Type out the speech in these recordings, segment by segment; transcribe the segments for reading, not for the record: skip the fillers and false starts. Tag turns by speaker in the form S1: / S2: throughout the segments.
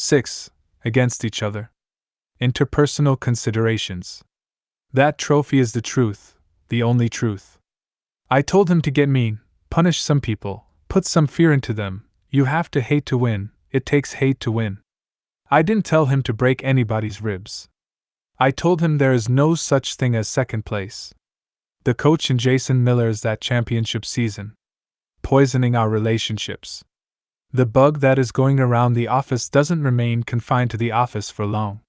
S1: 6. Against each other. Interpersonal considerations. That trophy is the truth, the only truth. I told him to get mean, punish some people, put some fear into them. You have to hate to win, it takes hate to win. I didn't tell him to break anybody's ribs. I told him there is no such thing as second place. The coach in Jason Miller's that championship season. Poisoning our relationships. The bug that is going around the office doesn't remain confined to the office for long.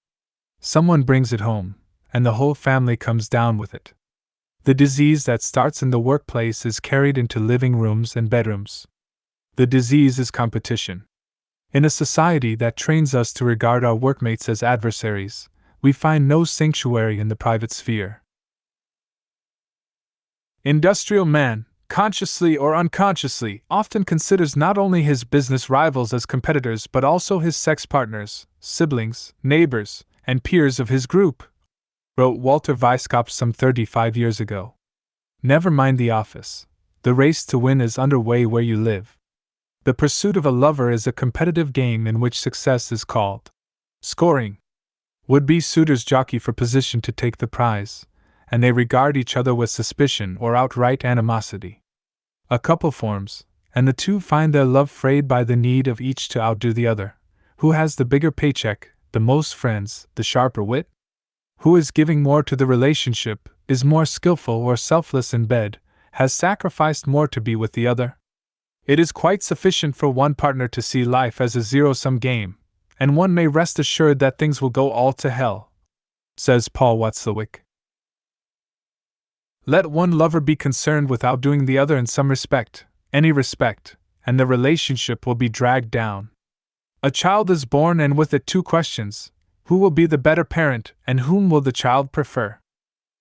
S1: Someone brings it home, and the whole family comes down with it. The disease that starts in the workplace is carried into living rooms and bedrooms. The disease is competition. In a society that trains us to regard our workmates as adversaries, we find no sanctuary in the private sphere. Industrial man, consciously or unconsciously, often considers not only his business rivals as competitors but also his sex partners, siblings, neighbors, and peers of his group, wrote Walter Weishaupt some 35 years ago. Never mind the office. The race to win is underway where you live. The pursuit of a lover is a competitive game in which success is called scoring. Would-be suitors jockey for position to take the prize, and they regard each other with suspicion or outright animosity. A couple forms, and the two find their love frayed by the need of each to outdo the other. Who has the bigger paycheck, the most friends, the sharper wit? Who is giving more to the relationship, is more skillful or selfless in bed, has sacrificed more to be with the other? It is quite sufficient for one partner to see life as a zero-sum game, and one may rest assured that things will go all to hell, says Paul Watzlawick. Let one lover be concerned with outdoing the other in some respect, any respect, and the relationship will be dragged down. A child is born and with it two questions: who will be the better parent and whom will the child prefer?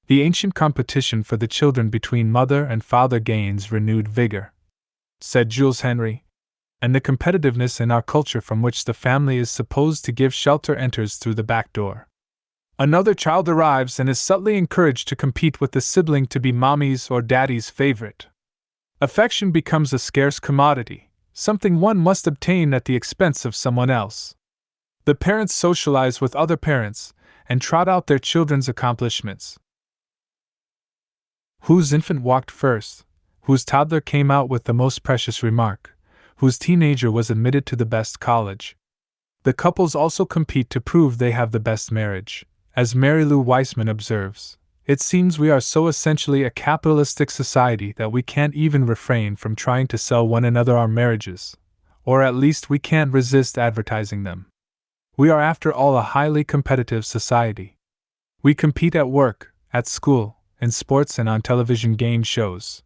S1: The ancient competition for the children between mother and father gains renewed vigor, said Jules Henry, and the competitiveness in our culture from which the family is supposed to give shelter enters through the back door. Another child arrives and is subtly encouraged to compete with the sibling to be mommy's or daddy's favorite. Affection becomes a scarce commodity, something one must obtain at the expense of someone else. The parents socialize with other parents and trot out their children's accomplishments. Whose infant walked first, whose toddler came out with the most precious remark, whose teenager was admitted to the best college. The couples also compete to prove they have the best marriage. As Mary Lou Weissman observes, it seems we are so essentially a capitalistic society that we can't even refrain from trying to sell one another our marriages, or at least we can't resist advertising them. We are after all a highly competitive society. We compete at work, at school, in sports and on television game shows.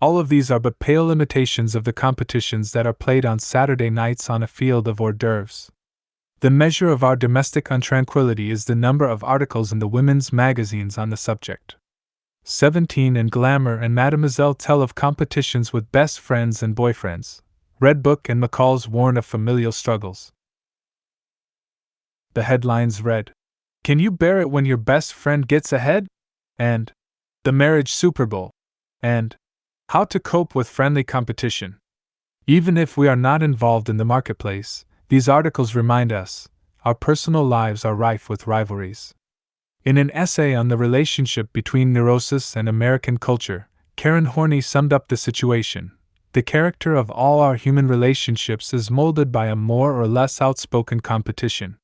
S1: All of these are but pale imitations of the competitions that are played on Saturday nights on a field of hors d'oeuvres. The measure of our domestic untranquility is the number of articles in the women's magazines on the subject. 17 and Glamour and Mademoiselle tell of competitions with best friends and boyfriends. Redbook and McCall's warn of familial struggles. The headlines read, "Can you bear it when your best friend gets ahead?" and "The Marriage Super Bowl," and "How to Cope with Friendly Competition." Even if we are not involved in the marketplace, these articles remind us, our personal lives are rife with rivalries. In an essay on the relationship between neurosis and American culture, Karen Horney summed up the situation. The character of all our human relationships is molded by a more or less outspoken competition.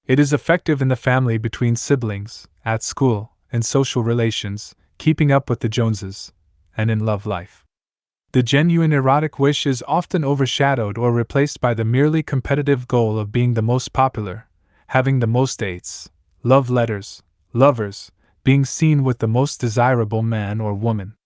S1: It is effective in the family between siblings, at school, in social relations, keeping up with the Joneses, and in love life. The genuine erotic wish is often overshadowed or replaced by the merely competitive goal of being the most popular, having the most dates, love letters, lovers, being seen with the most desirable man or woman.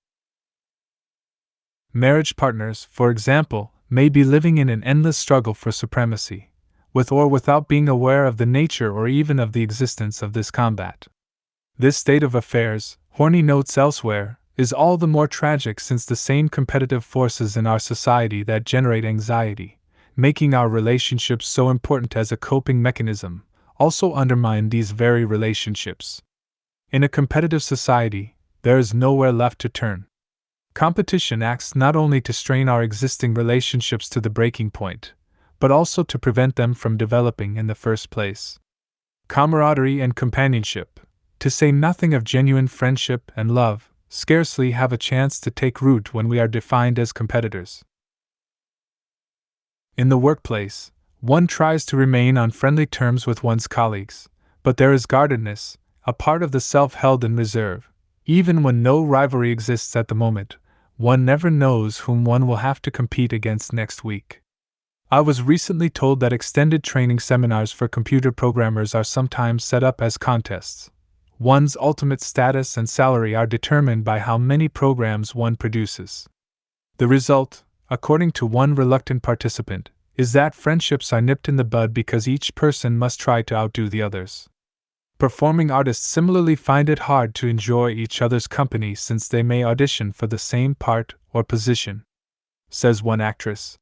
S1: Marriage partners, for example, may be living in an endless struggle for supremacy, with or without being aware of the nature or even of the existence of this combat. This state of affairs, Horney notes elsewhere, is all the more tragic since the same competitive forces in our society that generate anxiety, making our relationships so important as a coping mechanism, also undermine these very relationships. In a competitive society, there is nowhere left to turn. Competition acts not only to strain our existing relationships to the breaking point, but also to prevent them from developing in the first place. Camaraderie and companionship, to say nothing of genuine friendship and love, scarcely have a chance to take root when we are defined as competitors. In the workplace, one tries to remain on friendly terms with one's colleagues, but there is guardedness, a part of the self held in reserve. Even when no rivalry exists at the moment, one never knows whom one will have to compete against next week. I was recently told that extended training seminars for computer programmers are sometimes set up as contests. One's ultimate status and salary are determined by how many programs one produces. The result, according to one reluctant participant, is that friendships are nipped in the bud because each person must try to outdo the others. Performing artists similarly find it hard to enjoy each other's company since they may audition for the same part or position. Says one actress,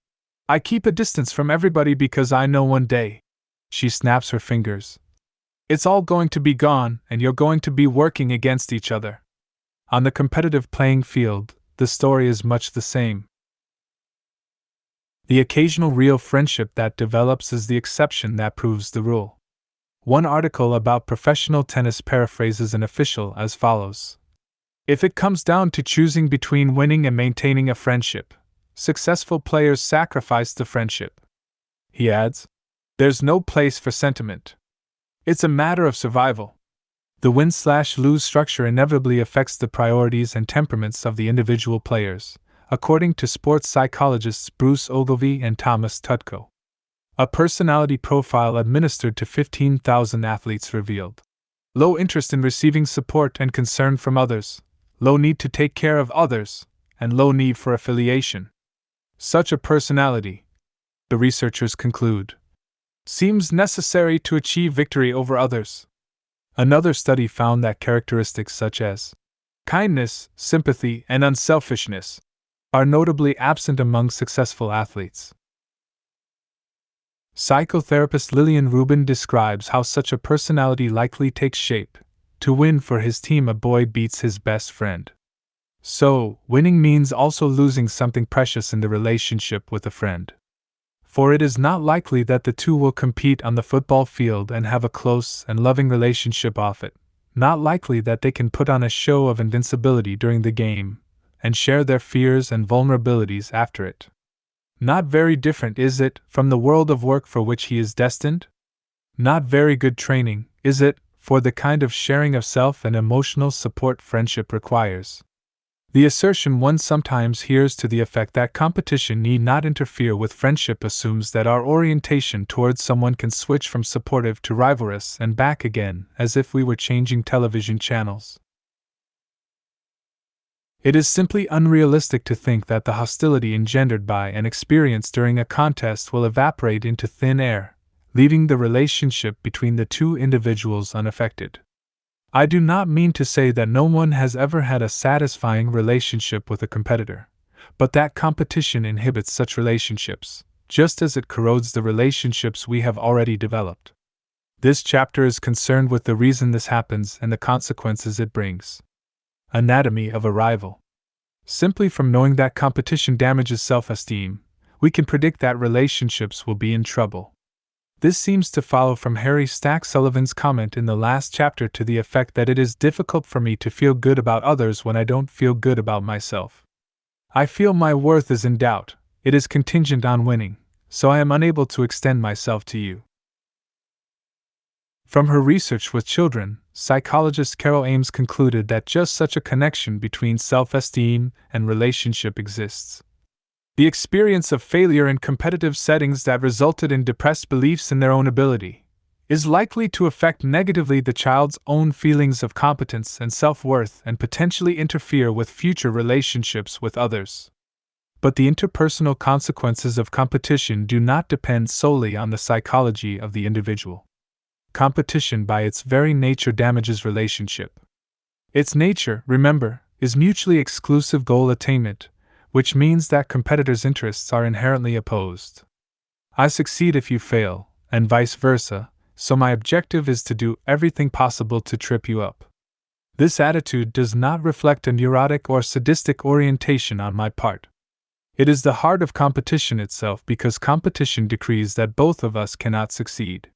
S1: "I keep a distance from everybody because I know one day," she snaps her fingers, "it's all going to be gone and you're going to be working against each other." On the competitive playing field, the story is much the same. The occasional real friendship that develops is the exception that proves the rule. One article about professional tennis paraphrases an official as follows: "If it comes down to choosing between winning and maintaining a friendship, successful players sacrifice the friendship." He adds, "There's no place for sentiment. It's a matter of survival." The win/lose structure inevitably affects the priorities and temperaments of the individual players, according to sports psychologists Bruce Ogilvie and Thomas Tutko. A personality profile administered to 15,000 athletes revealed low interest in receiving support and concern from others, low need to take care of others, and low need for affiliation. Such a personality, the researchers conclude, seems necessary to achieve victory over others. Another study found that characteristics such as kindness, sympathy, and unselfishness are notably absent among successful athletes. Psychotherapist Lillian Rubin describes how such a personality likely takes shape. To win for his team, a boy beats his best friend. So, winning means also losing something precious in the relationship with a friend. For it is not likely that the two will compete on the football field and have a close and loving relationship off it, not likely that they can put on a show of invincibility during the game, and share their fears and vulnerabilities after it. Not very different, is it, from the world of work for which he is destined? Not very good training, is it, for the kind of sharing of self and emotional support friendship requires. The assertion one sometimes hears to the effect that competition need not interfere with friendship assumes that our orientation towards someone can switch from supportive to rivalrous and back again, as if we were changing television channels. It is simply unrealistic to think that the hostility engendered by an experience during a contest will evaporate into thin air, leaving the relationship between the two individuals unaffected. I do not mean to say that no one has ever had a satisfying relationship with a competitor, but that competition inhibits such relationships, just as it corrodes the relationships we have already developed. This chapter is concerned with the reason this happens and the consequences it brings. Anatomy of a rival. Simply from knowing that competition damages self-esteem, we can predict that relationships will be in trouble. This seems to follow from Harry Stack Sullivan's comment in the last chapter to the effect that it is difficult for me to feel good about others when I don't feel good about myself. I feel my worth is in doubt, it is contingent on winning, so I am unable to extend myself to you. From her research with children, psychologist Carol Ames concluded that just such a connection between self-esteem and relationship exists. The experience of failure in competitive settings that resulted in depressed beliefs in their own ability is likely to affect negatively the child's own feelings of competence and self-worth and potentially interfere with future relationships with others. But the interpersonal consequences of competition do not depend solely on the psychology of the individual. Competition by its very nature damages relationship. Its nature, remember, is mutually exclusive goal attainment, which means that competitors' interests are inherently opposed. I succeed if you fail, and vice versa, so my objective is to do everything possible to trip you up. This attitude does not reflect a neurotic or sadistic orientation on my part. It is the heart of competition itself, because competition decrees that both of us cannot succeed.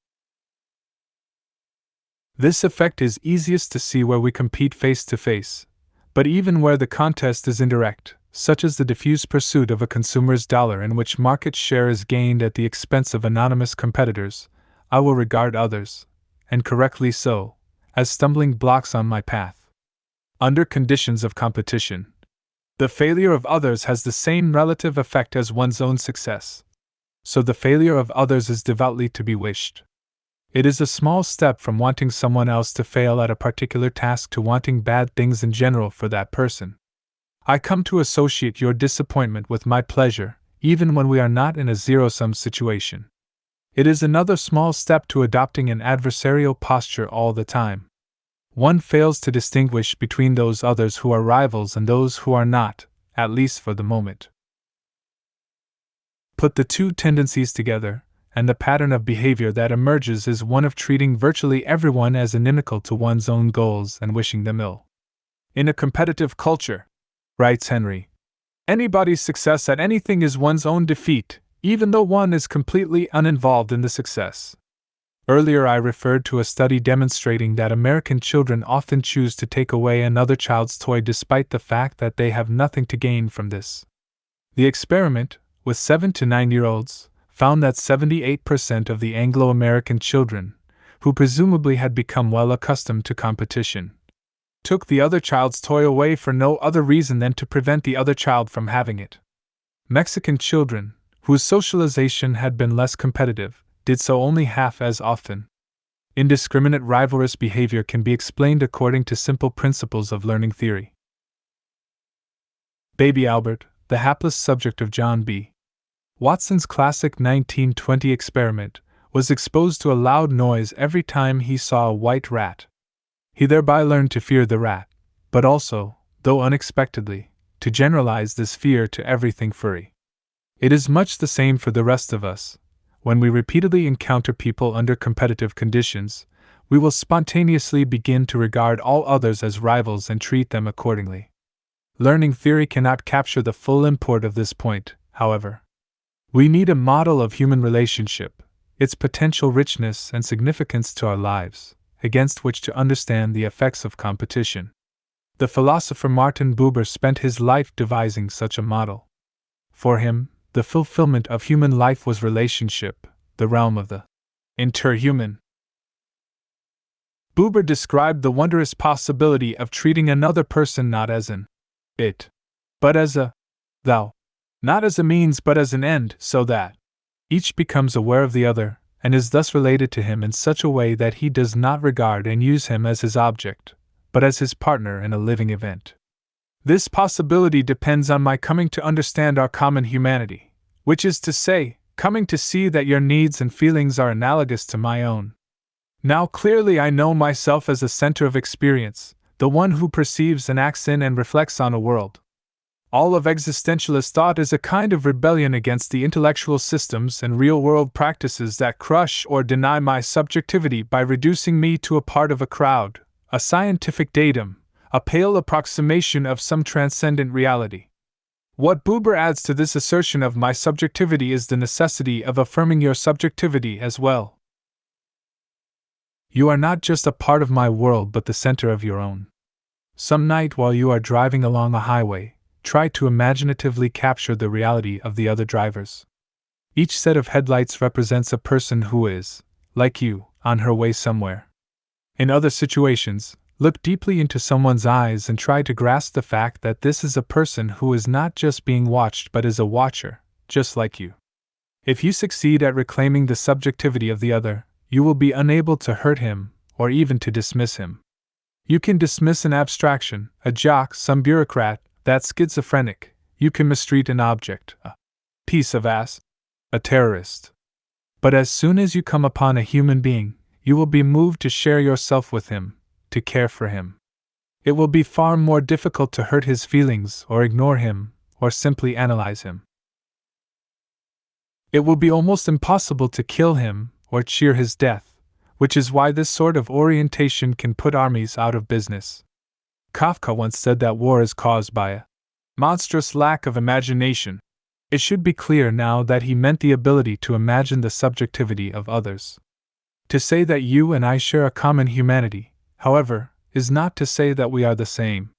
S1: This effect is easiest to see where we compete face to face, but even where the contest is indirect, such as the diffuse pursuit of a consumer's dollar in which market share is gained at the expense of anonymous competitors, I will regard others, and correctly so, as stumbling blocks on my path. Under conditions of competition, the failure of others has the same relative effect as one's own success. So the failure of others is devoutly to be wished. It is a small step from wanting someone else to fail at a particular task to wanting bad things in general for that person. I come to associate your disappointment with my pleasure, even when we are not in a zero-sum situation. It is another small step to adopting an adversarial posture all the time. One fails to distinguish between those others who are rivals and those who are not, at least for the moment. Put the two tendencies together, and the pattern of behavior that emerges is one of treating virtually everyone as inimical to one's own goals and wishing them ill. In a competitive culture, writes Henry, anybody's success at anything is one's own defeat, even though one is completely uninvolved in the success. Earlier I referred to a study demonstrating that American children often choose to take away another child's toy despite the fact that they have nothing to gain from this. The experiment, with 7 to 9-year-olds, found that 78% of the Anglo-American children, who presumably had become well accustomed to competition, took the other child's toy away for no other reason than to prevent the other child from having it. Mexican children, whose socialization had been less competitive, did so only half as often. Indiscriminate rivalrous behavior can be explained according to simple principles of learning theory. Baby Albert, the hapless subject of John B. Watson's classic 1920 experiment, was exposed to a loud noise every time he saw a white rat. He thereby learned to fear the rat, but also, though unexpectedly, to generalize this fear to everything furry. It is much the same for the rest of us. When we repeatedly encounter people under competitive conditions, we will spontaneously begin to regard all others as rivals and treat them accordingly. Learning theory cannot capture the full import of this point, however. We need a model of human relationship, its potential richness and significance to our lives, against which to understand the effects of competition. The philosopher Martin Buber spent his life devising such a model. For him, the fulfillment of human life was relationship, the realm of the interhuman. Buber described the wondrous possibility of treating another person not as an it, but as a thou, not as a means but as an end, so that each becomes aware of the other, and is thus related to him in such a way that he does not regard and use him as his object, but as his partner in a living event. This possibility depends on my coming to understand our common humanity, which is to say, coming to see that your needs and feelings are analogous to my own. Now clearly I know myself as a center of experience, the one who perceives and acts in and reflects on a world. All of existentialist thought is a kind of rebellion against the intellectual systems and real-world practices that crush or deny my subjectivity by reducing me to a part of a crowd, a scientific datum, a pale approximation of some transcendent reality. What Buber adds to this assertion of my subjectivity is the necessity of affirming your subjectivity as well. You are not just a part of my world but the center of your own. Some night while you are driving along a highway, try to imaginatively capture the reality of the other drivers. Each set of headlights represents a person who is, like you, on her way somewhere. In other situations, look deeply into someone's eyes and try to grasp the fact that this is a person who is not just being watched but is a watcher, just like you. If you succeed at reclaiming the subjectivity of the other, you will be unable to hurt him, or even to dismiss him. You can dismiss an abstraction, a jock, some bureaucrat, that schizophrenic. You can mistreat an object, a piece of ass, a terrorist. But as soon as you come upon a human being, you will be moved to share yourself with him, to care for him. It will be far more difficult to hurt his feelings or ignore him, or simply analyze him. It will be almost impossible to kill him or cheer his death, which is why this sort of orientation can put armies out of business. Kafka once said that war is caused by a monstrous lack of imagination. It should be clear now that he meant the ability to imagine the subjectivity of others. To say that you and I share a common humanity, however, is not to say that we are the same.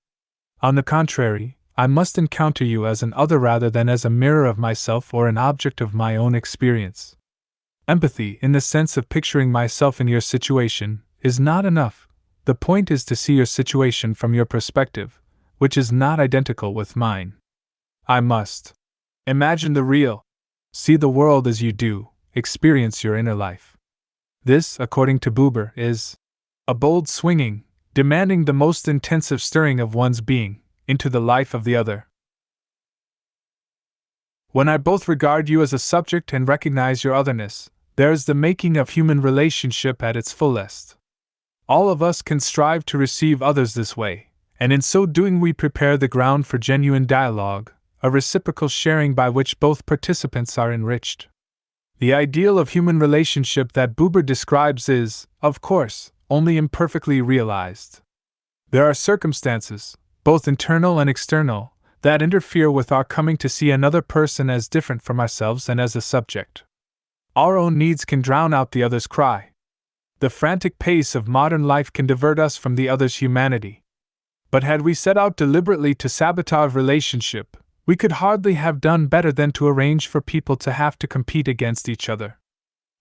S1: On the contrary, I must encounter you as an other rather than as a mirror of myself or an object of my own experience. Empathy, in the sense of picturing myself in your situation, is not enough. The point is to see your situation from your perspective, which is not identical with mine. I must imagine the real, see the world as you do, experience your inner life. This, according to Buber, is a bold swinging, demanding the most intensive stirring of one's being, into the life of the other. When I both regard you as a subject and recognize your otherness, there is the making of human relationship at its fullest. All of us can strive to receive others this way, and in so doing we prepare the ground for genuine dialogue, a reciprocal sharing by which both participants are enriched. The ideal of human relationship that Buber describes is, of course, only imperfectly realized. There are circumstances, both internal and external, that interfere with our coming to see another person as different from ourselves and as a subject. Our own needs can drown out the other's cry. The frantic pace of modern life can divert us from the other's humanity. But had we set out deliberately to sabotage relationship, we could hardly have done better than to arrange for people to have to compete against each other.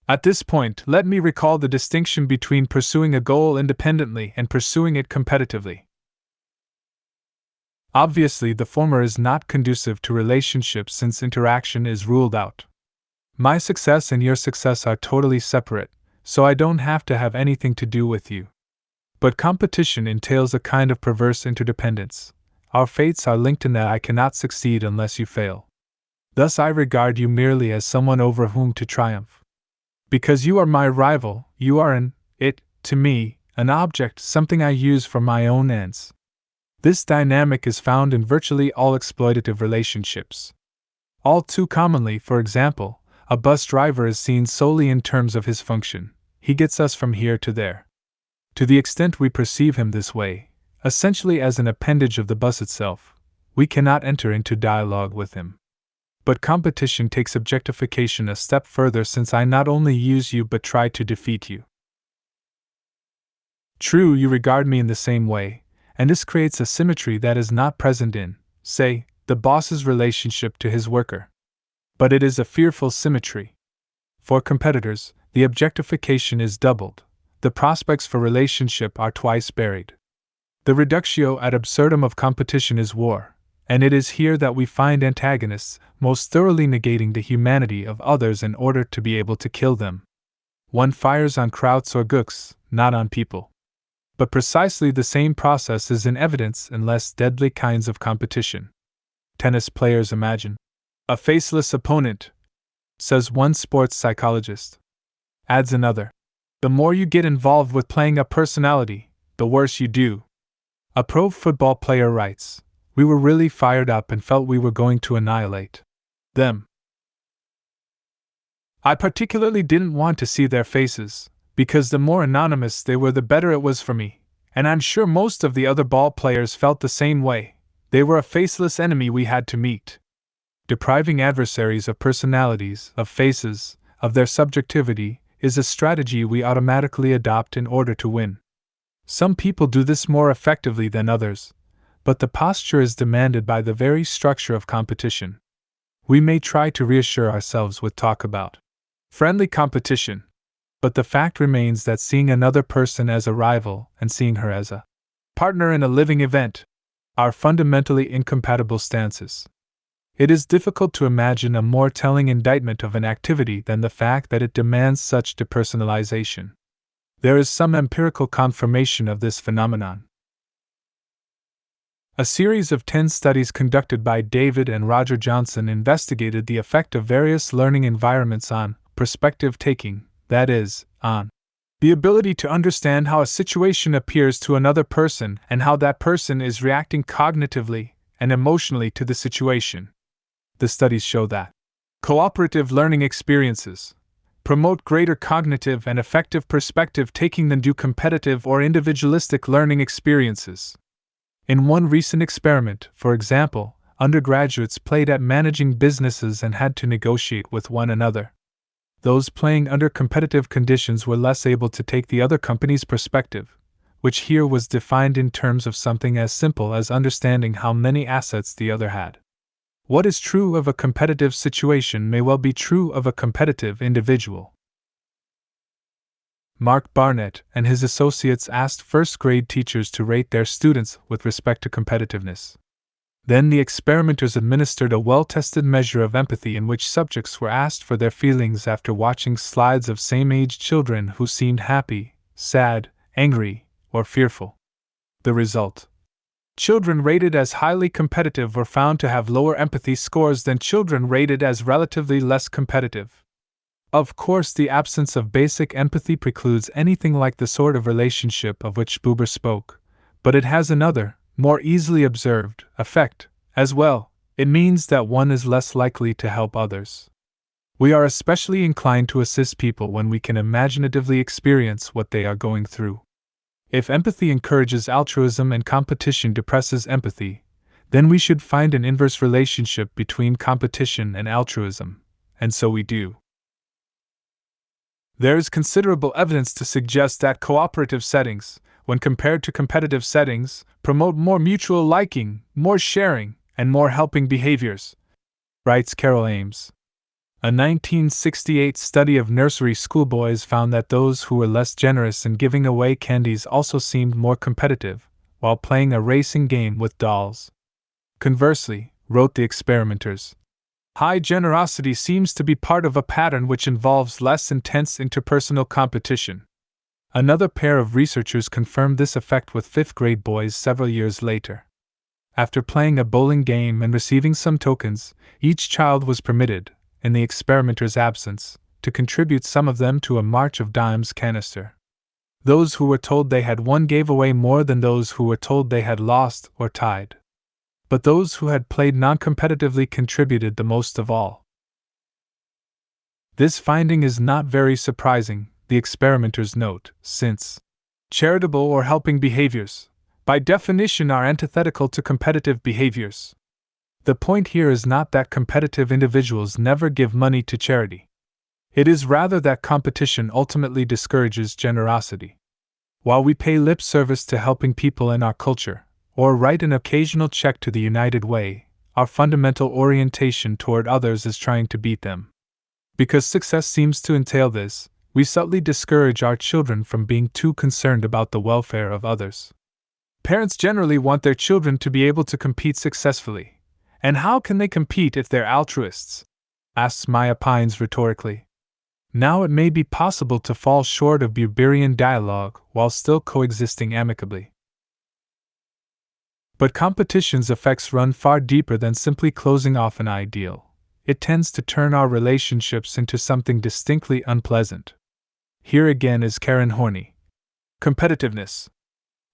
S1: At this point, let me recall the distinction between pursuing a goal independently and pursuing it competitively. Obviously, the former is not conducive to relationships since interaction is ruled out. My success and your success are totally separate, so I don't have to have anything to do with you. But competition entails a kind of perverse interdependence. Our fates are linked in that I cannot succeed unless you fail. Thus I regard you merely as someone over whom to triumph. Because you are my rival, you are to me, an object, something I use for my own ends. This dynamic is found in virtually all exploitative relationships. All too commonly, for example, a bus driver is seen solely in terms of his function. He gets us from here to there. To the extent we perceive him this way, essentially as an appendage of the bus itself, we cannot enter into dialogue with him. But competition takes objectification a step further, since I not only use you but try to defeat you. True, you regard me in the same way, and this creates a symmetry that is not present in, say, the boss's relationship to his worker. But it is a fearful symmetry. For competitors, the objectification is doubled. The prospects for relationship are twice buried. The reductio ad absurdum of competition is war, and it is here that we find antagonists most thoroughly negating the humanity of others in order to be able to kill them. One fires on krauts or gooks, not on people. But precisely the same process is in evidence in less deadly kinds of competition. Tennis players imagine a faceless opponent, says one sports psychologist. Adds another. The more you get involved with playing a personality, the worse you do. A pro football player writes, "We were really fired up and felt we were going to annihilate them. I particularly didn't want to see their faces, because the more anonymous they were the better it was for me, and I'm sure most of the other ball players felt the same way. They were a faceless enemy we had to meet." Depriving adversaries of personalities, of faces, of their subjectivity, is a strategy we automatically adopt in order to win. Some people do this more effectively than others, but the posture is demanded by the very structure of competition. We may try to reassure ourselves with talk about friendly competition, but the fact remains that seeing another person as a rival and seeing her as a partner in a living event are fundamentally incompatible stances. It is difficult to imagine a more telling indictment of an activity than the fact that it demands such depersonalization. There is some empirical confirmation of this phenomenon. A series of 10 studies conducted by David and Roger Johnson investigated the effect of various learning environments on perspective taking, that is, on the ability to understand how a situation appears to another person and how that person is reacting cognitively and emotionally to the situation. The studies show that cooperative learning experiences promote greater cognitive and effective perspective taking than do competitive or individualistic learning experiences. In one recent experiment, for example, undergraduates played at managing businesses and had to negotiate with one another. Those playing under competitive conditions were less able to take the other company's perspective, which here was defined in terms of something as simple as understanding how many assets the other had. What is true of a competitive situation may well be true of a competitive individual. Mark Barnett and his associates asked first-grade teachers to rate their students with respect to competitiveness. Then the experimenters administered a well-tested measure of empathy in which subjects were asked for their feelings after watching slides of same-age children who seemed happy, sad, angry, or fearful. The result: children rated as highly competitive were found to have lower empathy scores than children rated as relatively less competitive. Of course, the absence of basic empathy precludes anything like the sort of relationship of which Buber spoke, but it has another, more easily observed, effect, as well. It means that one is less likely to help others. We are especially inclined to assist people when we can imaginatively experience what they are going through. If empathy encourages altruism and competition depresses empathy, then we should find an inverse relationship between competition and altruism, and so we do. There is considerable evidence to suggest that cooperative settings, when compared to competitive settings, promote more mutual liking, more sharing, and more helping behaviors, writes Carol Ames. A 1968 study of nursery schoolboys found that those who were less generous in giving away candies also seemed more competitive, while playing a racing game with dolls. Conversely, wrote the experimenters, high generosity seems to be part of a pattern which involves less intense interpersonal competition. Another pair of researchers confirmed this effect with fifth-grade boys several years later. After playing a bowling game and receiving some tokens, each child was permitted, in the experimenter's absence, to contribute some of them to a March of Dimes canister. Those who were told they had won gave away more than those who were told they had lost or tied. But those who had played non-competitively contributed the most of all. This finding is not very surprising, the experimenters note, since charitable or helping behaviors, by definition, are antithetical to competitive behaviors. The point here is not that competitive individuals never give money to charity. It is rather that competition ultimately discourages generosity. While we pay lip service to helping people in our culture, or write an occasional check to the United Way, our fundamental orientation toward others is trying to beat them. Because success seems to entail this, we subtly discourage our children from being too concerned about the welfare of others. Parents generally want their children to be able to compete successfully. And how can they compete if they're altruists? Asks Maya Pines rhetorically. Now it may be possible to fall short of Buberian dialogue while still coexisting amicably. But competition's effects run far deeper than simply closing off an ideal. It tends to turn our relationships into something distinctly unpleasant. Here again is Karen Horney. Competitiveness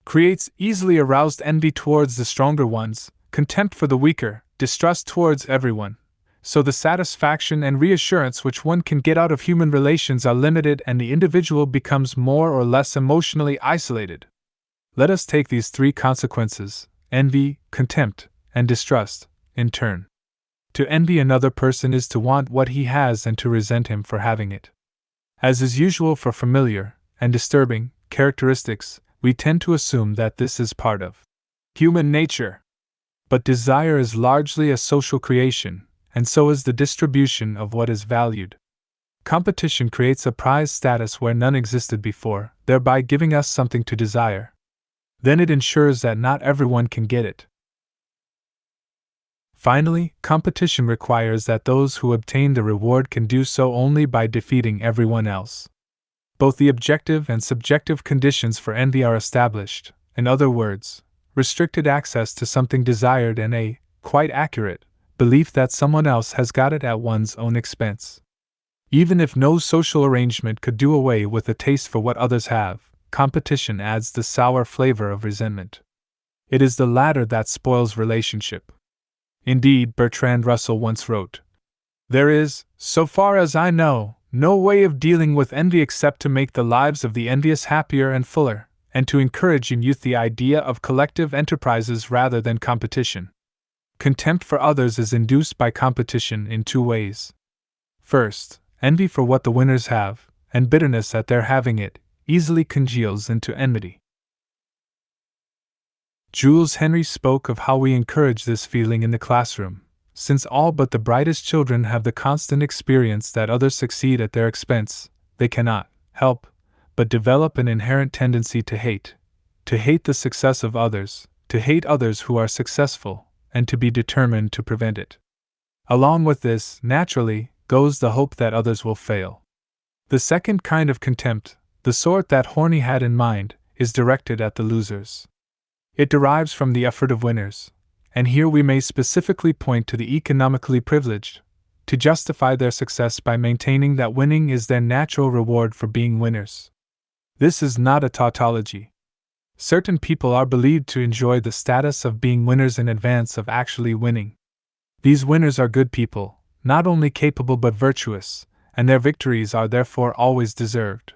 S1: creates easily aroused envy towards the stronger ones, contempt for the weaker, distrust towards everyone. So the satisfaction and reassurance which one can get out of human relations are limited and the individual becomes more or less emotionally isolated. Let us take these three consequences: envy, contempt, and distrust, in turn. To envy another person is to want what he has and to resent him for having it. As is usual for familiar and disturbing characteristics, we tend to assume that this is part of human nature. But desire is largely a social creation, and so is the distribution of what is valued. Competition creates a prize status where none existed before, thereby giving us something to desire. Then it ensures that not everyone can get it. Finally, competition requires that those who obtain the reward can do so only by defeating everyone else. Both the objective and subjective conditions for envy are established, in other words, restricted access to something desired and a, quite accurate, belief that someone else has got it at one's own expense. Even if no social arrangement could do away with a taste for what others have, competition adds the sour flavor of resentment. It is the latter that spoils relationship. Indeed, Bertrand Russell once wrote, "There is, so far as I know, no way of dealing with envy except to make the lives of the envious happier and fuller, and to encourage in youth the idea of collective enterprises rather than competition." Contempt for others is induced by competition in two ways. First, envy for what the winners have, and bitterness at their having it, easily congeals into enmity. Jules Henry spoke of how we encourage this feeling in the classroom, since all but the brightest children have the constant experience that others succeed at their expense, they cannot help but develop an inherent tendency to hate the success of others, to hate others who are successful, and to be determined to prevent it. Along with this, naturally, goes the hope that others will fail. The second kind of contempt, the sort that Horney had in mind, is directed at the losers. It derives from the effort of winners, and here we may specifically point to the economically privileged, to justify their success by maintaining that winning is their natural reward for being winners. This is not a tautology. Certain people are believed to enjoy the status of being winners in advance of actually winning. These winners are good people, not only capable but virtuous, and their victories are therefore always deserved.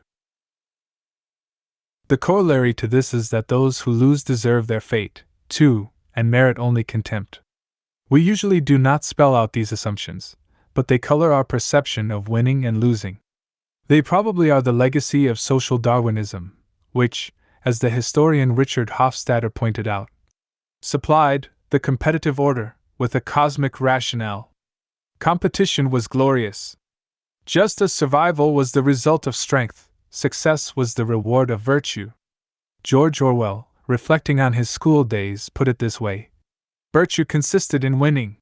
S1: The corollary to this is that those who lose deserve their fate, too, and merit only contempt. We usually do not spell out these assumptions, but they color our perception of winning and losing. They probably are the legacy of social Darwinism, which, as the historian Richard Hofstadter pointed out, supplied the competitive order with a cosmic rationale. Competition was glorious. Just as survival was the result of strength, success was the reward of virtue. George Orwell, reflecting on his school days, put it this way: virtue consisted in winning.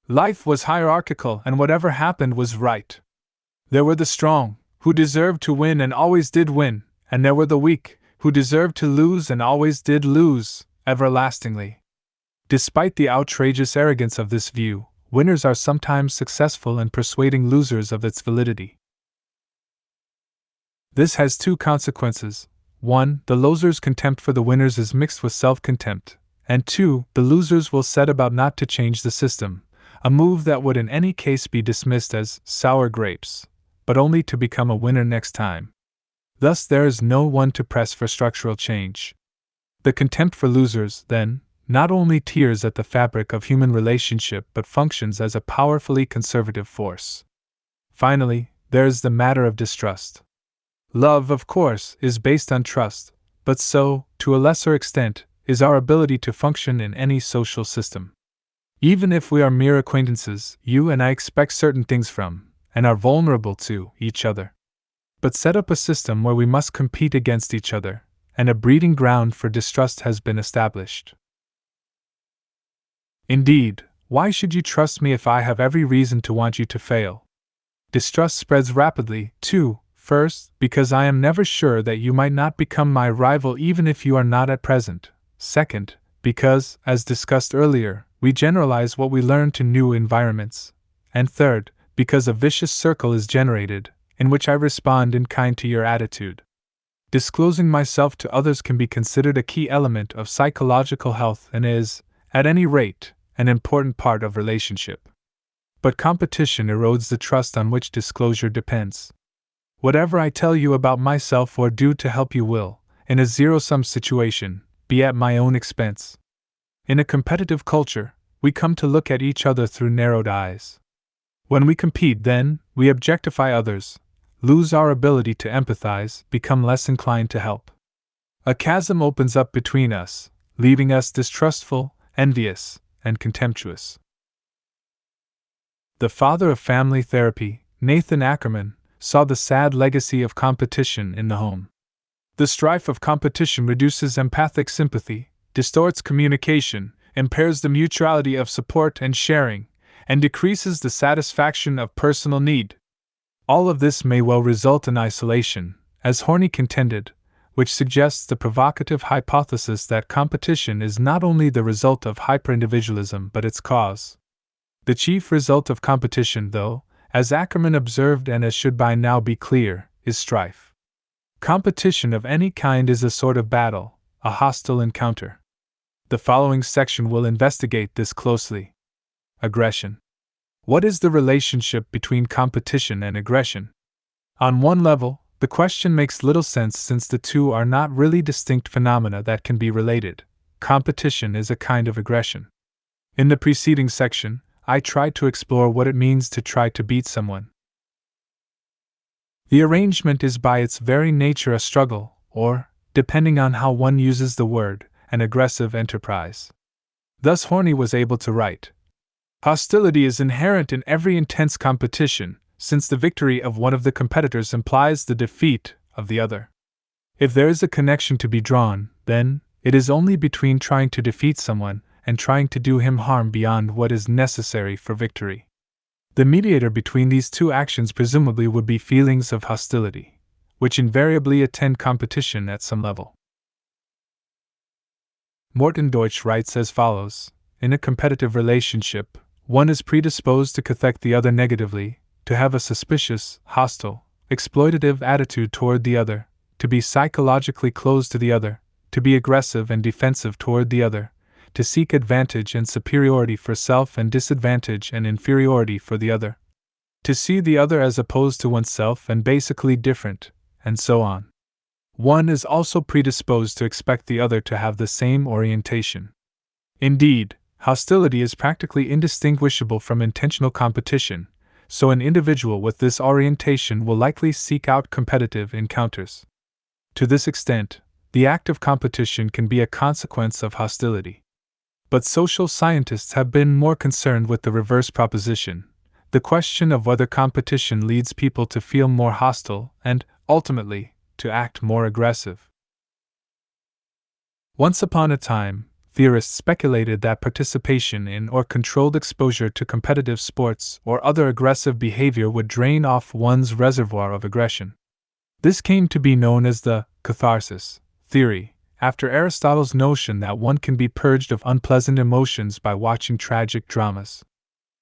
S1: Life was hierarchical, and whatever happened was right. There were the strong, who deserved to win and always did win, and there were the weak, who deserved to lose and always did lose, everlastingly. Despite the outrageous arrogance of this view, winners are sometimes successful in persuading losers of its validity. This has two consequences. 1. The losers' contempt for the winners is mixed with self-contempt, and 2. The losers will set about not to change the system, a move that would in any case be dismissed as sour grapes, but only to become a winner next time. Thus there is no one to press for structural change. The contempt for losers, then, not only tears at the fabric of human relationship but functions as a powerfully conservative force. Finally, there is the matter of distrust. Love, of course, is based on trust, but so, to a lesser extent, is our ability to function in any social system. Even if we are mere acquaintances, you and I expect certain things from, and are vulnerable to, each other. But set up a system where we must compete against each other, and a breeding ground for distrust has been established. Indeed, why should you trust me if I have every reason to want you to fail? Distrust spreads rapidly, too. First, because I am never sure that you might not become my rival even if you are not at present. Second, because, as discussed earlier, we generalize what we learn to new environments. And third, because a vicious circle is generated, in which I respond in kind to your attitude. Disclosing myself to others can be considered a key element of psychological health and is, at any rate, an important part of relationship. But competition erodes the trust on which disclosure depends. Whatever I tell you about myself or do to help you will, in a zero-sum situation, be at my own expense. In a competitive culture, we come to look at each other through narrowed eyes. When we compete, then, we objectify others, lose our ability to empathize, become less inclined to help. A chasm opens up between us, leaving us distrustful, envious, and contemptuous. The father of family therapy, Nathan Ackerman, saw the sad legacy of competition in the home. The strife of competition reduces empathic sympathy, distorts communication, impairs the mutuality of support and sharing, and decreases the satisfaction of personal need. All of this may well result in isolation, as Horney contended, which suggests the provocative hypothesis that competition is not only the result of hyperindividualism but its cause. The chief result of competition, though, as Ackerman observed and as should by now be clear, is strife. Competition of any kind is a sort of battle, a hostile encounter. The following section will investigate this closely. Aggression. What is the relationship between competition and aggression? On one level, the question makes little sense since the two are not really distinct phenomena that can be related. Competition is a kind of aggression. In the preceding section, I tried to explore what it means to try to beat someone. The arrangement is by its very nature a struggle, or, depending on how one uses the word, an aggressive enterprise. Thus Horney was able to write, "Hostility is inherent in every intense competition, since the victory of one of the competitors implies the defeat of the other. If there is a connection to be drawn, then, it is only between trying to defeat someone and trying to do him harm beyond what is necessary for victory. The mediator between these two actions presumably would be feelings of hostility, which invariably attend competition at some level." Morton Deutsch writes as follows: "In a competitive relationship, one is predisposed to affect the other negatively, to have a suspicious, hostile, exploitative attitude toward the other, to be psychologically closed to the other, to be aggressive and defensive toward the other, to seek advantage and superiority for self and disadvantage and inferiority for the other, to see the other as opposed to oneself and basically different, and so on. One is also predisposed to expect the other to have the same orientation. Indeed, hostility is practically indistinguishable from intentional competition, so an individual with this orientation will likely seek out competitive encounters. To this extent, the act of competition can be a consequence of hostility. But social scientists have been more concerned with the reverse proposition, the question of whether competition leads people to feel more hostile and, ultimately, to act more aggressive. Once upon a time, theorists speculated that participation in or controlled exposure to competitive sports or other aggressive behavior would drain off one's reservoir of aggression. This came to be known as the catharsis theory, after Aristotle's notion that one can be purged of unpleasant emotions by watching tragic dramas.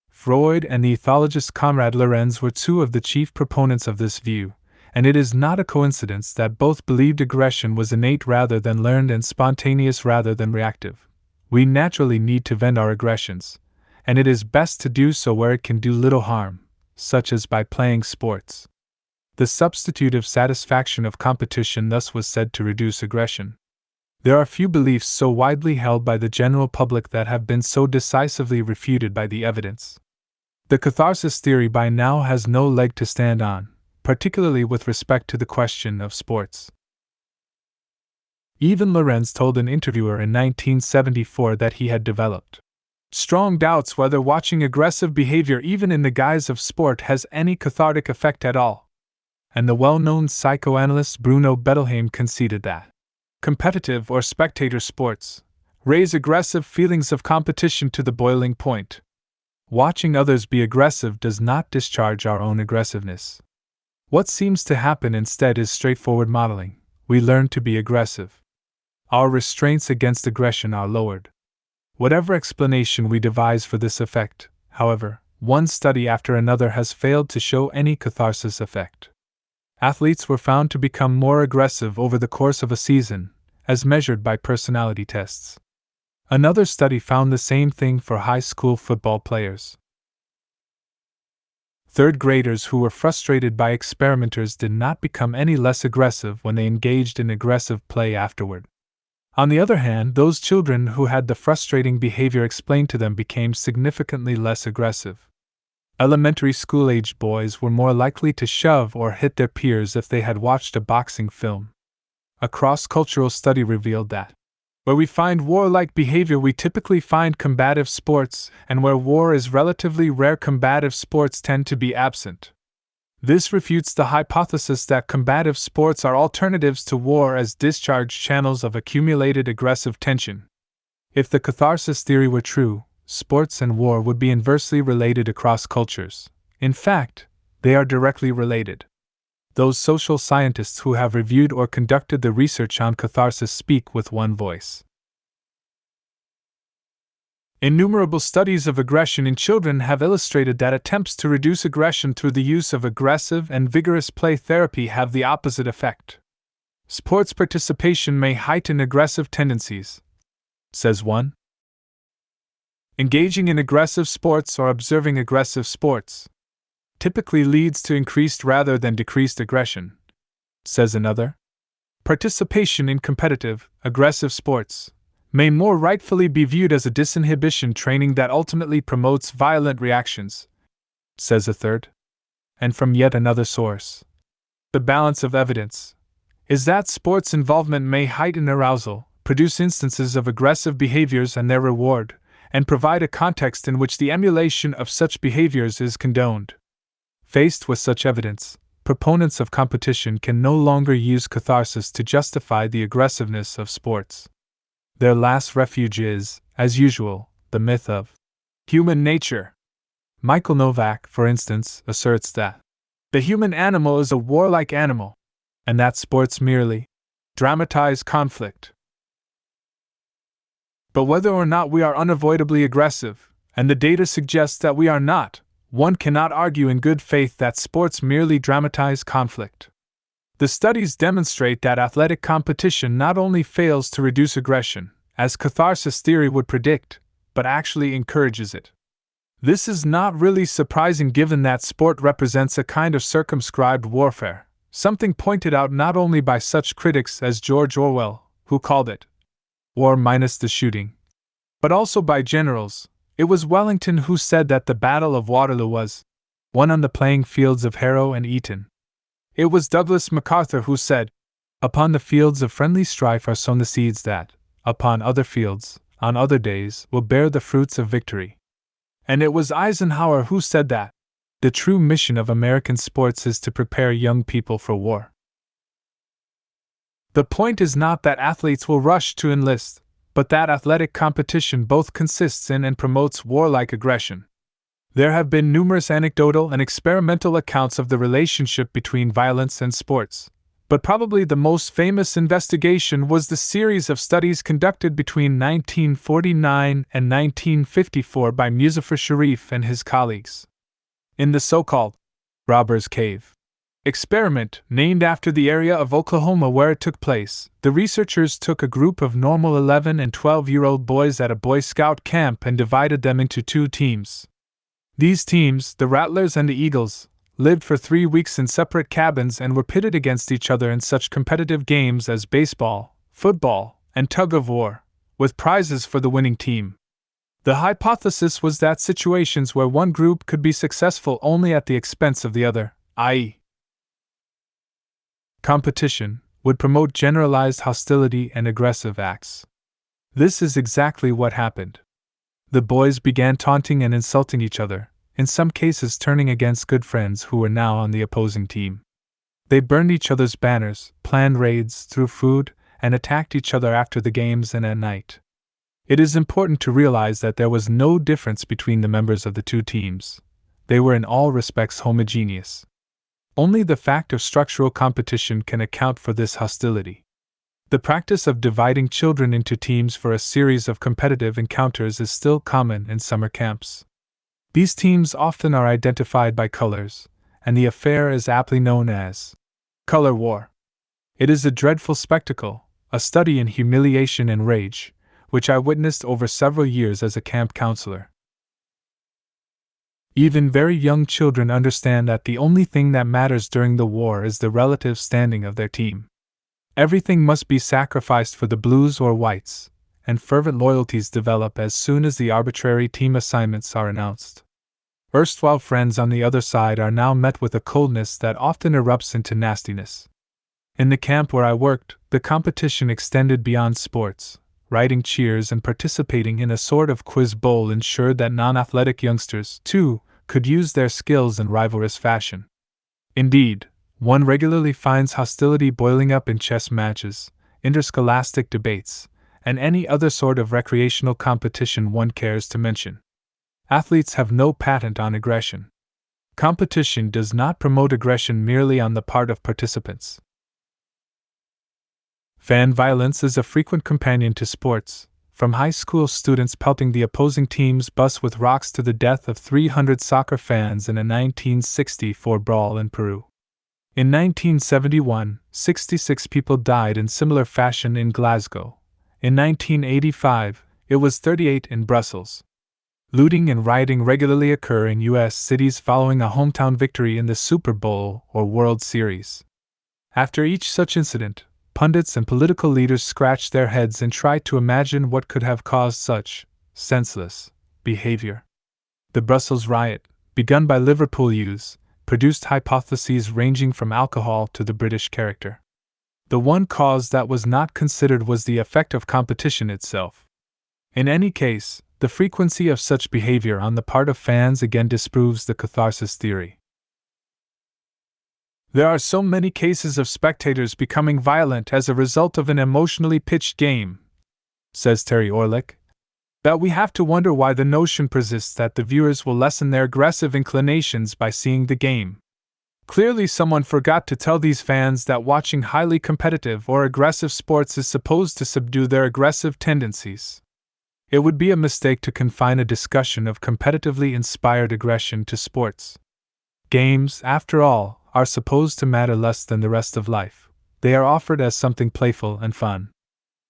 S1: Freud and the ethologist Konrad Lorenz were two of the chief proponents of this view, and it is not a coincidence that both believed aggression was innate rather than learned and spontaneous rather than reactive. We naturally need to vent our aggressions, and it is best to do so where it can do little harm, such as by playing sports. The substitutive satisfaction of competition thus was said to reduce aggression. There are few beliefs so widely held by the general public that have been so decisively refuted by the evidence. The catharsis theory by now has no leg to stand on, particularly with respect to the question of sports. Even Lorenz told an interviewer in 1974 that he had developed strong doubts whether watching aggressive behavior even in the guise of sport has any cathartic effect at all. And the well-known psychoanalyst Bruno Bettelheim conceded that competitive or spectator sports raise aggressive feelings of competition to the boiling point. Watching others be aggressive does not discharge our own aggressiveness. What seems to happen instead is straightforward modeling. We learn to be aggressive. Our restraints against aggression are lowered. Whatever explanation we devise for this effect, however, one study after another has failed to show any catharsis effect. Athletes were found to become more aggressive over the course of a season, as measured by personality tests. Another study found the same thing for high school football players. Third graders who were frustrated by experimenters did not become any less aggressive when they engaged in aggressive play afterward. On the other hand, those children who had the frustrating behavior explained to them became significantly less aggressive. Elementary school-aged boys were more likely to shove or hit their peers if they had watched a boxing film. A cross-cultural study revealed that where we find warlike behavior we typically find combative sports, and where war is relatively rare combative sports tend to be absent. This refutes the hypothesis that combative sports are alternatives to war as discharge channels of accumulated aggressive tension. If the catharsis theory were true, sports and war would be inversely related across cultures. In fact, they are directly related. Those social scientists who have reviewed or conducted the research on catharsis speak with one voice. Innumerable studies of aggression in children have illustrated that attempts to reduce aggression through the use of aggressive and vigorous play therapy have the opposite effect. Sports participation may heighten aggressive tendencies, says one. Engaging in aggressive sports or observing aggressive sports typically leads to increased rather than decreased aggression, says another. Participation in competitive, aggressive sports may more rightfully be viewed as a disinhibition training that ultimately promotes violent reactions, says a third. And from yet another source, the balance of evidence is that sports involvement may heighten arousal, produce instances of aggressive behaviors and their reward, and provide a context in which the emulation of such behaviors is condoned. Faced with such evidence, proponents of competition can no longer use catharsis to justify the aggressiveness of sports. Their last refuge is, as usual, the myth of human nature. Michael Novak, for instance, asserts that the human animal is a warlike animal, and that sports merely dramatize conflict. But whether or not we are unavoidably aggressive, and the data suggests that we are not, one cannot argue in good faith that sports merely dramatize conflict. The studies demonstrate that athletic competition not only fails to reduce aggression, as catharsis theory would predict, but actually encourages it. This is not really surprising given that sport represents a kind of circumscribed warfare, something pointed out not only by such critics as George Orwell, who called it war minus the shooting, but also by generals. It was Wellington who said that the Battle of Waterloo was won on the playing fields of Harrow and Eton. It was Douglas MacArthur who said, "Upon the fields of friendly strife are sown the seeds that, upon other fields, on other days, will bear the fruits of victory." And it was Eisenhower who said that the true mission of American sports is to prepare young people for war. The point is not that athletes will rush to enlist, but that athletic competition both consists in and promotes warlike aggression. There have been numerous anecdotal and experimental accounts of the relationship between violence and sports, but probably the most famous investigation was the series of studies conducted between 1949 and 1954 by Muzaffar Sharif and his colleagues. In the so-called Robbers Cave experiment, named after the area of Oklahoma where it took place, the researchers took a group of normal 11 and 12-year-old boys at a Boy Scout camp and divided them into two teams. These teams, the Rattlers and the Eagles, lived for 3 weeks in separate cabins and were pitted against each other in such competitive games as baseball, football, and tug-of-war, with prizes for the winning team. The hypothesis was that situations where one group could be successful only at the expense of the other, i.e., competition, would promote generalized hostility and aggressive acts. This is exactly what happened. The boys began taunting and insulting each other, in some cases turning against good friends who were now on the opposing team. They burned each other's banners, planned raids, threw food, and attacked each other after the games and at night. It is important to realize that there was no difference between the members of the two teams. They were in all respects homogeneous. Only the fact of structural competition can account for this hostility. The practice of dividing children into teams for a series of competitive encounters is still common in summer camps. These teams often are identified by colors, and the affair is aptly known as color war. It is a dreadful spectacle, a study in humiliation and rage, which I witnessed over several years as a camp counselor. Even very young children understand that the only thing that matters during the war is the relative standing of their team. Everything must be sacrificed for the Blues or Whites, and fervent loyalties develop as soon as the arbitrary team assignments are announced. Erstwhile friends on the other side are now met with a coldness that often erupts into nastiness. In the camp where I worked, the competition extended beyond sports. Writing cheers and participating in a sort of quiz bowl ensured that non-athletic youngsters, too, could use their skills in rivalrous fashion. Indeed, one regularly finds hostility boiling up in chess matches, interscholastic debates, and any other sort of recreational competition one cares to mention. Athletes have no patent on aggression. Competition does not promote aggression merely on the part of participants. Fan violence is a frequent companion to sports, from high school students pelting the opposing team's bus with rocks to the death of 300 soccer fans in a 1964 brawl in Peru. In 1971, 66 people died in similar fashion in Glasgow. In 1985, it was 38 in Brussels. Looting and rioting regularly occur in U.S. cities following a hometown victory in the Super Bowl or World Series. After each such incident, Pundits and political leaders scratched their heads and tried to imagine what could have caused such senseless behavior. The Brussels riot, begun by Liverpool youths, produced hypotheses ranging from alcohol to the British character. The one cause that was not considered was the effect of competition itself. In any case, the frequency of such behavior on the part of fans again disproves the catharsis theory. There are so many cases of spectators becoming violent as a result of an emotionally pitched game, says Terry Orlick, that we have to wonder why the notion persists that the viewers will lessen their aggressive inclinations by seeing the game. Clearly, someone forgot to tell these fans that watching highly competitive or aggressive sports is supposed to subdue their aggressive tendencies. It would be a mistake to confine a discussion of competitively inspired aggression to sports. Games, after all, are supposed to matter less than the rest of life. They are offered as something playful and fun.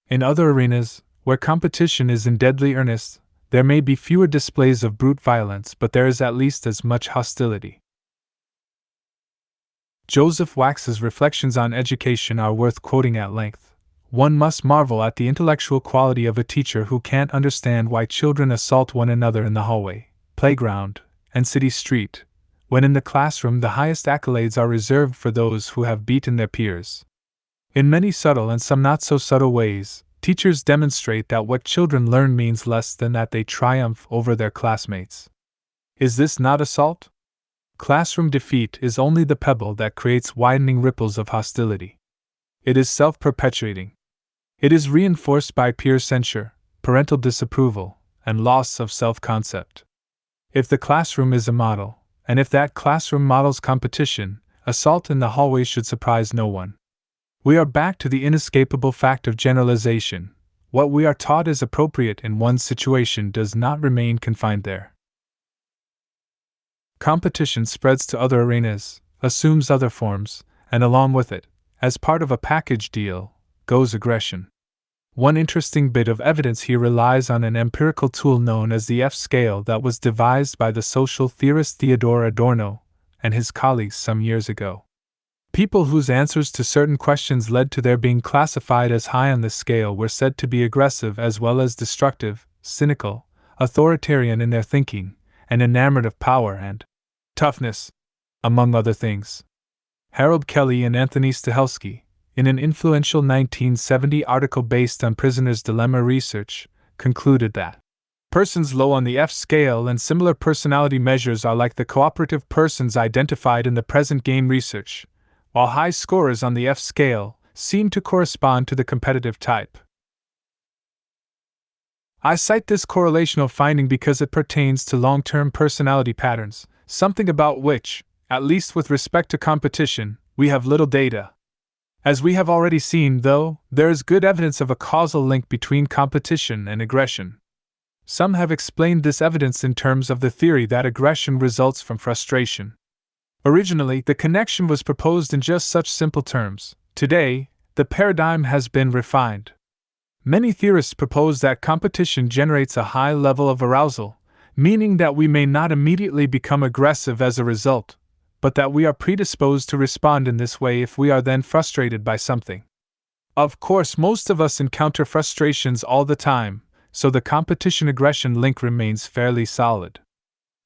S1: In other arenas, where competition is in deadly earnest, there may be fewer displays of brute violence, but there is at least as much hostility. Joseph Wax's reflections on education are worth quoting at length. One must marvel at the intellectual quality of a teacher who can't understand why children assault one another in the hallway, playground, and city street, when in the classroom the highest accolades are reserved for those who have beaten their peers. In many subtle and some not so subtle ways, teachers demonstrate that what children learn means less than that they triumph over their classmates. Is this not assault? Classroom defeat is only the pebble that creates widening ripples of hostility. It is self-perpetuating. It is reinforced by peer censure, parental disapproval, and loss of self-concept. If the classroom is a model, and if that classroom models competition, assault in the hallway should surprise no one. We are back to the inescapable fact of generalization. What we are taught is appropriate in one situation does not remain confined there. Competition spreads to other arenas, assumes other forms, and along with it, as part of a package deal, goes aggression. One interesting bit of evidence here relies on an empirical tool known as the F-scale that was devised by the social theorist Theodor Adorno and his colleagues some years ago. People whose answers to certain questions led to their being classified as high on the scale were said to be aggressive as well as destructive, cynical, authoritarian in their thinking, and enamored of power and toughness, among other things. Harold Kelly and Anthony Stahelski, in an influential 1970 article based on Prisoner's Dilemma research, concluded that persons low on the F-scale and similar personality measures are like the cooperative persons identified in the present game research, while high scorers on the F-scale seem to correspond to the competitive type. I cite this correlational finding because it pertains to long-term personality patterns, something about which, at least with respect to competition, we have little data. As we have already seen, though, there is good evidence of a causal link between competition and aggression. Some have explained this evidence in terms of the theory that aggression results from frustration. Originally, the connection was proposed in just such simple terms. Today, the paradigm has been refined. Many theorists propose that competition generates a high level of arousal, meaning that we may not immediately become aggressive as a result, but that we are predisposed to respond in this way if we are then frustrated by something. Of course, most of us encounter frustrations all the time, so the competition-aggression link remains fairly solid.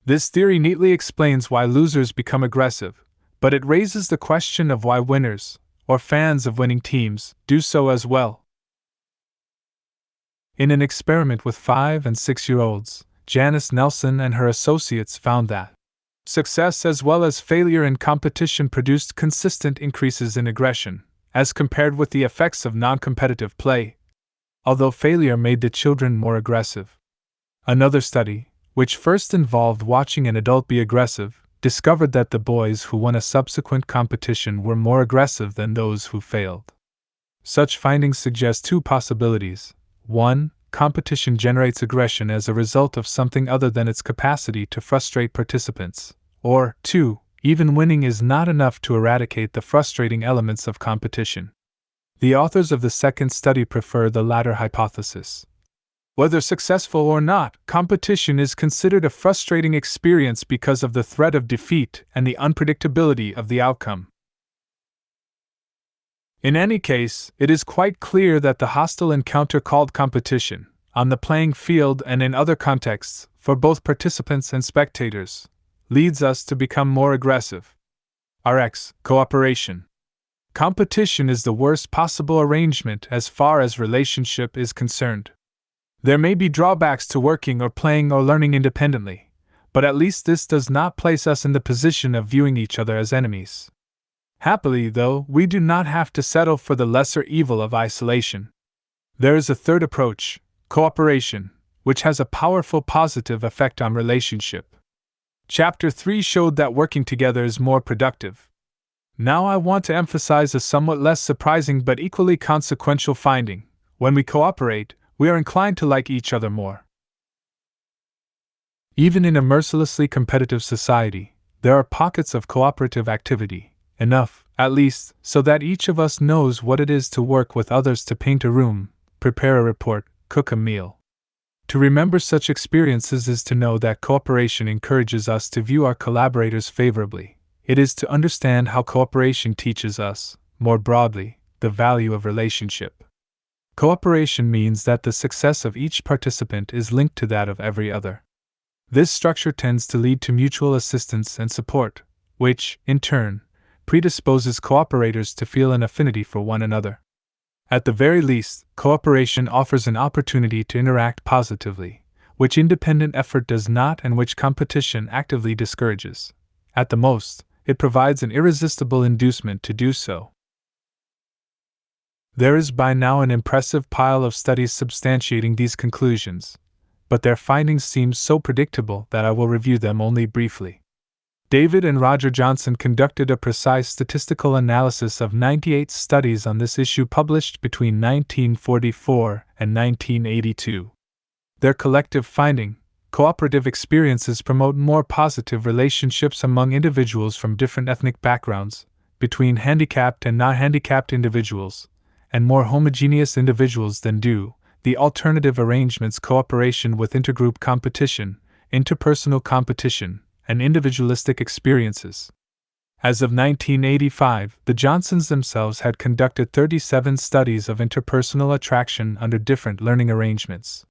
S1: This theory neatly explains why losers become aggressive, but it raises the question of why winners, or fans of winning teams, do so as well. In an experiment with 5- and 6-year-olds, Janice Nelson and her associates found that success as well as failure in competition produced consistent increases in aggression, as compared with the effects of non-competitive play, although failure made the children more aggressive. Another study, which first involved watching an adult be aggressive, discovered that the boys who won a subsequent competition were more aggressive than those who failed. Such findings suggest two possibilities. 1. Competition generates aggression as a result of something other than its capacity to frustrate participants. Or, 2. Even winning is not enough to eradicate the frustrating elements of competition. The authors of the second study prefer the latter hypothesis. Whether successful or not, competition is considered a frustrating experience because of the threat of defeat and the unpredictability of the outcome. In any case, it is quite clear that the hostile encounter called competition, on the playing field and in other contexts, for both participants and spectators, leads us to become more aggressive. RX, cooperation. Competition is the worst possible arrangement as far as relationship is concerned. There may be drawbacks to working or playing or learning independently, but at least this does not place us in the position of viewing each other as enemies. Happily, though, we do not have to settle for the lesser evil of isolation. There is a third approach, cooperation, which has a powerful positive effect on relationship. Chapter 3 showed that working together is more productive. Now I want to emphasize a somewhat less surprising but equally consequential finding. When we cooperate, we are inclined to like each other more. Even in a mercilessly competitive society, there are pockets of cooperative activity, enough, at least, so that each of us knows what it is to work with others to paint a room, prepare a report, cook a meal. To remember such experiences is to know that cooperation encourages us to view our collaborators favorably. It is to understand how cooperation teaches us, more broadly, the value of relationship. Cooperation means that the success of each participant is linked to that of every other. This structure tends to lead to mutual assistance and support, which, in turn, predisposes cooperators to feel an affinity for one another. At the very least, cooperation offers an opportunity to interact positively, which independent effort does not and which competition actively discourages. At the most, it provides an irresistible inducement to do so. There is by now an impressive pile of studies substantiating these conclusions, but their findings seem so predictable that I will review them only briefly. David and Roger Johnson conducted a precise statistical analysis of 98 studies on this issue published between 1944 and 1982. Their collective finding, cooperative experiences promote more positive relationships among individuals from different ethnic backgrounds, between handicapped and non-handicapped individuals, and more homogeneous individuals than do the alternative arrangements cooperation with intergroup competition, interpersonal competition, and individualistic experiences. As of 1985, the Johnsons themselves had conducted 37 studies of interpersonal attraction under different learning arrangements.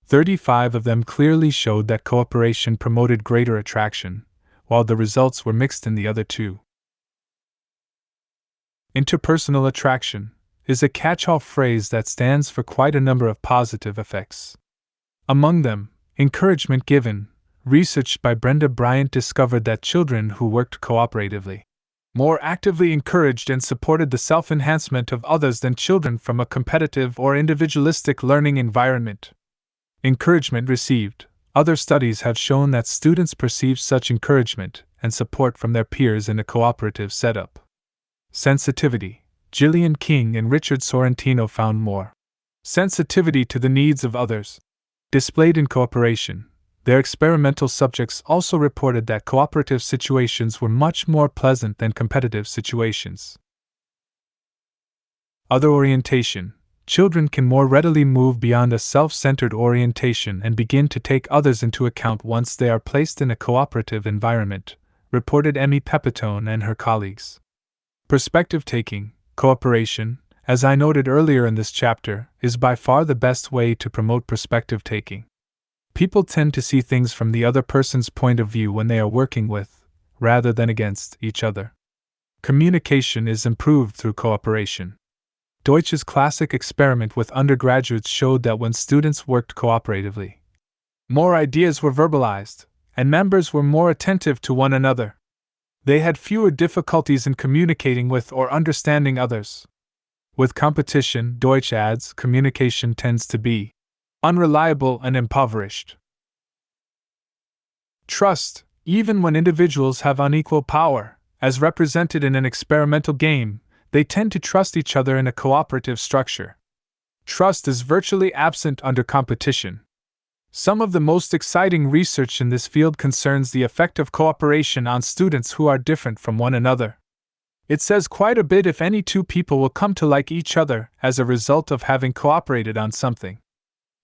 S1: 35 of them clearly showed that cooperation promoted greater attraction, while the results were mixed in the other two. Interpersonal attraction is a catch-all phrase that stands for quite a number of positive effects. Among them, encouragement given. Research by Brenda Bryant discovered that children who worked cooperatively more actively encouraged and supported the self-enhancement of others than children from a competitive or individualistic learning environment. Encouragement received. Other studies have shown that students perceive such encouragement and support from their peers in a cooperative setup. Sensitivity. Gillian King and Richard Sorrentino found more sensitivity to the needs of others displayed in cooperation. Their experimental subjects also reported that cooperative situations were much more pleasant than competitive situations. Other orientation. Children can more readily move beyond a self-centered orientation and begin to take others into account once they are placed in a cooperative environment, reported Emmy Pepitone and her colleagues. Perspective-taking, cooperation, as I noted earlier in this chapter, is by far the best way to promote perspective-taking. People tend to see things from the other person's point of view when they are working with, rather than against, each other. Communication is improved through cooperation. Deutsch's classic experiment with undergraduates showed that when students worked cooperatively, more ideas were verbalized, and members were more attentive to one another. They had fewer difficulties in communicating with or understanding others. With competition, Deutsch adds, communication tends to be unreliable and impoverished. Trust, even when individuals have unequal power, as represented in an experimental game, they tend to trust each other in a cooperative structure. Trust is virtually absent under competition. Some of the most exciting research in this field concerns the effect of cooperation on students who are different from one another. It says quite a bit if any two people will come to like each other as a result of having cooperated on something.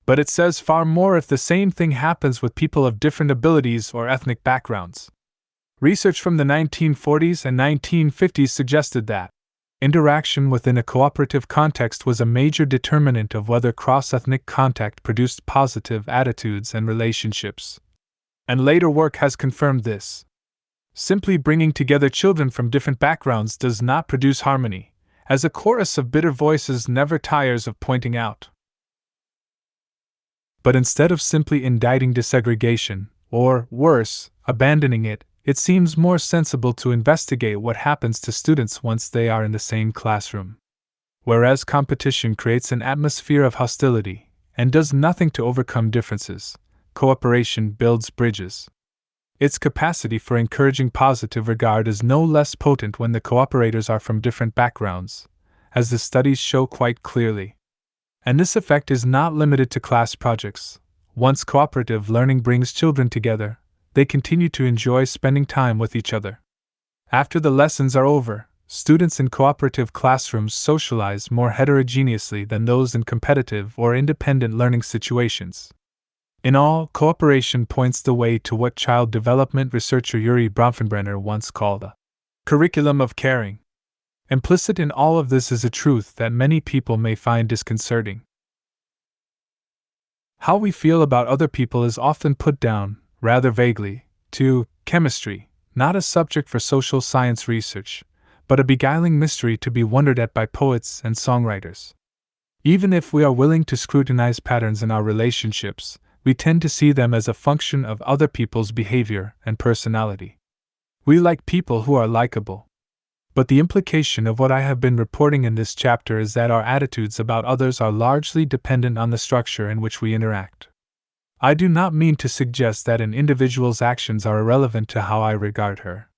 S1: But it says far more if the same thing happens with people of different abilities or ethnic backgrounds. Research from the 1940s and 1950s suggested that Interaction within a cooperative context was a major determinant of whether cross-ethnic contact produced positive attitudes and relationships. And later work has confirmed this. Simply bringing together children from different backgrounds does not produce harmony, as a chorus of bitter voices never tires of pointing out. But instead of simply indicting desegregation, or worse, abandoning it, it seems more sensible to investigate what happens to students once they are in the same classroom. Whereas competition creates an atmosphere of hostility and does nothing to overcome differences, cooperation builds bridges. Its capacity for encouraging positive regard is no less potent when the cooperators are from different backgrounds, as the studies show quite clearly. And this effect is not limited to class projects. Once cooperative learning brings children together, they continue to enjoy spending time with each other. After the lessons are over, students in cooperative classrooms socialize more heterogeneously than those in competitive or independent learning situations. In all, cooperation points the way to what child development researcher Urie Bronfenbrenner once called a curriculum of caring. Implicit in all of this is a truth that many people may find disconcerting. How we feel about other people is often put down, rather vaguely, to chemistry, not a subject for social science research, but a beguiling mystery to be wondered at by poets and songwriters. Even if we are willing to scrutinize patterns in our relationships, we tend to see them as a function of other people's behavior and personality. We like people who are likable. But the implication of what I have been reporting in this chapter is that our attitudes about others are largely dependent on the structure in which we interact. I do not mean to suggest that an individual's actions are irrelevant to how I regard her.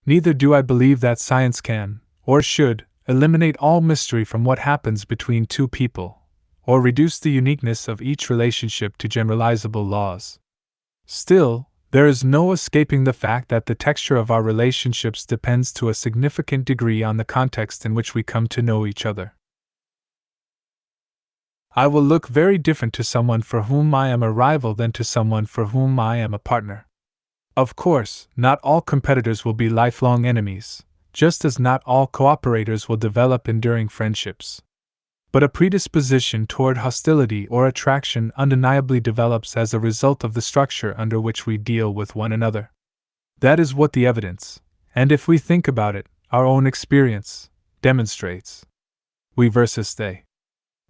S1: Neither do I believe that science can, or should, eliminate all mystery from what happens between two people, or reduce the uniqueness of each relationship to generalizable laws. Still, there is no escaping the fact that the texture of our relationships depends to a significant degree on the context in which we come to know each other. I will look very different to someone for whom I am a rival than to someone for whom I am a partner. Of course, not all competitors will be lifelong enemies, just as not all cooperators will develop enduring friendships. But a predisposition toward hostility or attraction undeniably develops as a result of the structure under which we deal with one another. That is what the evidence, and if we think about it, our own experience, demonstrates. We versus they.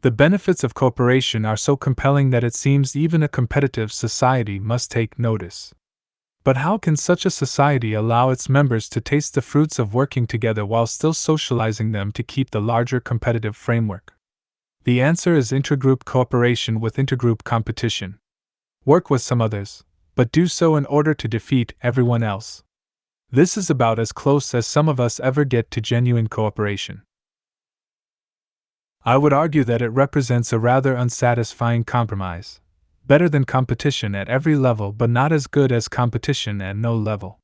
S1: The benefits of cooperation are so compelling that it seems even a competitive society must take notice. But how can such a society allow its members to taste the fruits of working together while still socializing them to keep the larger competitive framework? The answer is intergroup cooperation with intergroup competition. Work with some others, but do so in order to defeat everyone else. This is about as close as some of us ever get to genuine cooperation. I would argue that it represents a rather unsatisfying compromise. Better than competition at every level, but not as good as competition at no level.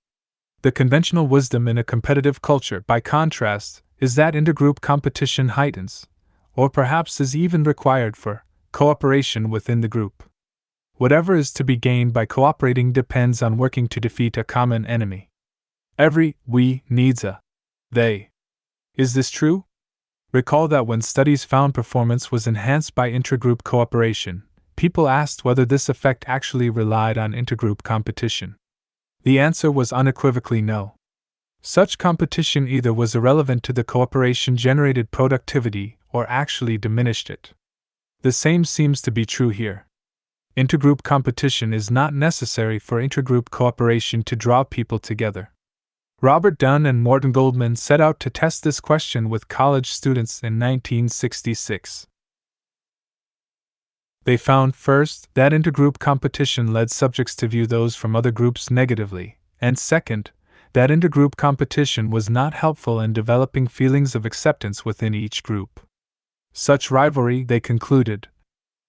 S1: The conventional wisdom in a competitive culture, by contrast, is that intergroup competition heightens, or perhaps is even required for, cooperation within the group. Whatever is to be gained by cooperating depends on working to defeat a common enemy. Every we needs a they. Is this true? Recall that when studies found performance was enhanced by intergroup cooperation, people asked whether this effect actually relied on intergroup competition. The answer was unequivocally no. Such competition either was irrelevant to the cooperation-generated productivity or actually diminished it. The same seems to be true here. Intergroup competition is not necessary for intergroup cooperation to draw people together. Robert Dunn and Morton Goldman set out to test this question with college students in 1966. They found, first, that intergroup competition led subjects to view those from other groups negatively, and second, that intergroup competition was not helpful in developing feelings of acceptance within each group. Such rivalry, they concluded,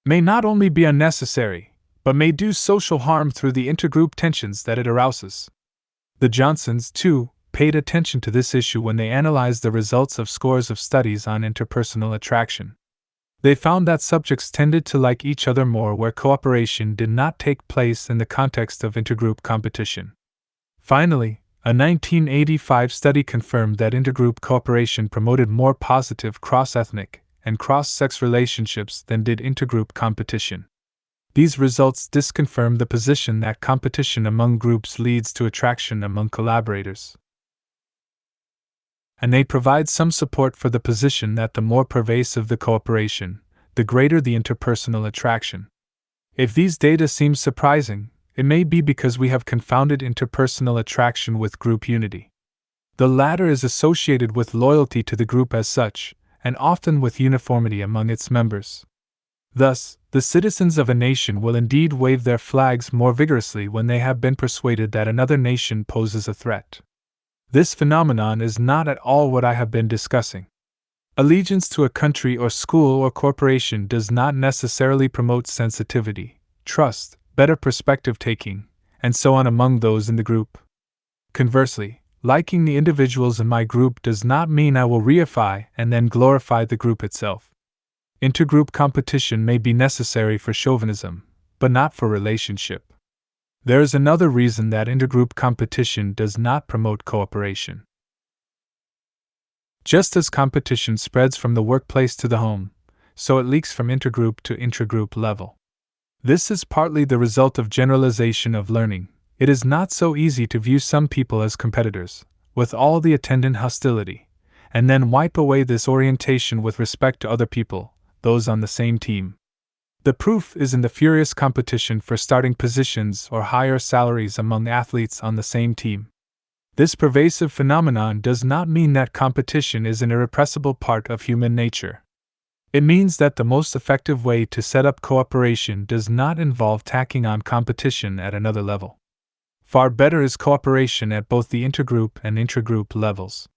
S1: may not only be unnecessary, but may do social harm through the intergroup tensions that it arouses. The Johnsons, too, paid attention to this issue when they analyzed the results of scores of studies on interpersonal attraction. They found that subjects tended to like each other more where cooperation did not take place in the context of intergroup competition. Finally, A 1985 study confirmed that intergroup cooperation promoted more positive cross-ethnic and cross-sex relationships than did intergroup competition. These results disconfirm the position that competition among groups leads to attraction among collaborators. And they provide some support for the position that the more pervasive the cooperation, the greater the interpersonal attraction. If these data seem surprising, it may be because we have confounded interpersonal attraction with group unity. The latter is associated with loyalty to the group as such, and often with uniformity among its members. Thus, the citizens of a nation will indeed wave their flags more vigorously when they have been persuaded that another nation poses a threat. This phenomenon is not at all what I have been discussing. Allegiance to a country or school or corporation does not necessarily promote sensitivity, trust, better perspective taking, and so on among those in the group. Conversely, liking the individuals in my group does not mean I will reify and then glorify the group itself. Intergroup competition may be necessary for chauvinism, but not for relationship. There is another reason that intergroup competition does not promote cooperation. Just as competition spreads from the workplace to the home, so it leaks from intergroup to intragroup level. This is partly the result of generalization of learning. It is not so easy to view some people as competitors, with all the attendant hostility, and then wipe away this orientation with respect to other people, those on the same team. The proof is in the furious competition for starting positions or higher salaries among athletes on the same team. This pervasive phenomenon does not mean that competition is an irrepressible part of human nature. It means that the most effective way to set up cooperation does not involve tacking on competition at another level. Far better is cooperation at both the intergroup and intragroup levels.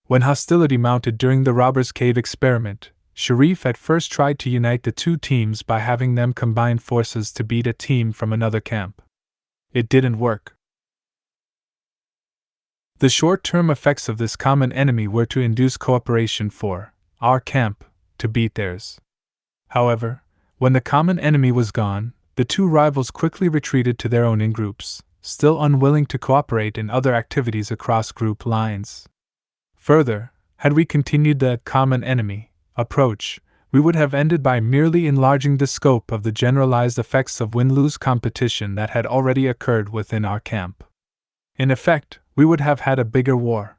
S1: When hostility mounted during the Robbers Cave experiment, Sharif at first tried to unite the two teams by having them combine forces to beat a team from another camp. It didn't work. The short-term effects of this common enemy were to induce cooperation for our camp to beat theirs. However, when the common enemy was gone, the two rivals quickly retreated to their own in-groups, still unwilling to cooperate in other activities across group lines. Further, had we continued the common enemy approach, we would have ended by merely enlarging the scope of the generalized effects of win-lose competition that had already occurred within our camp. In effect, we would have had a bigger war.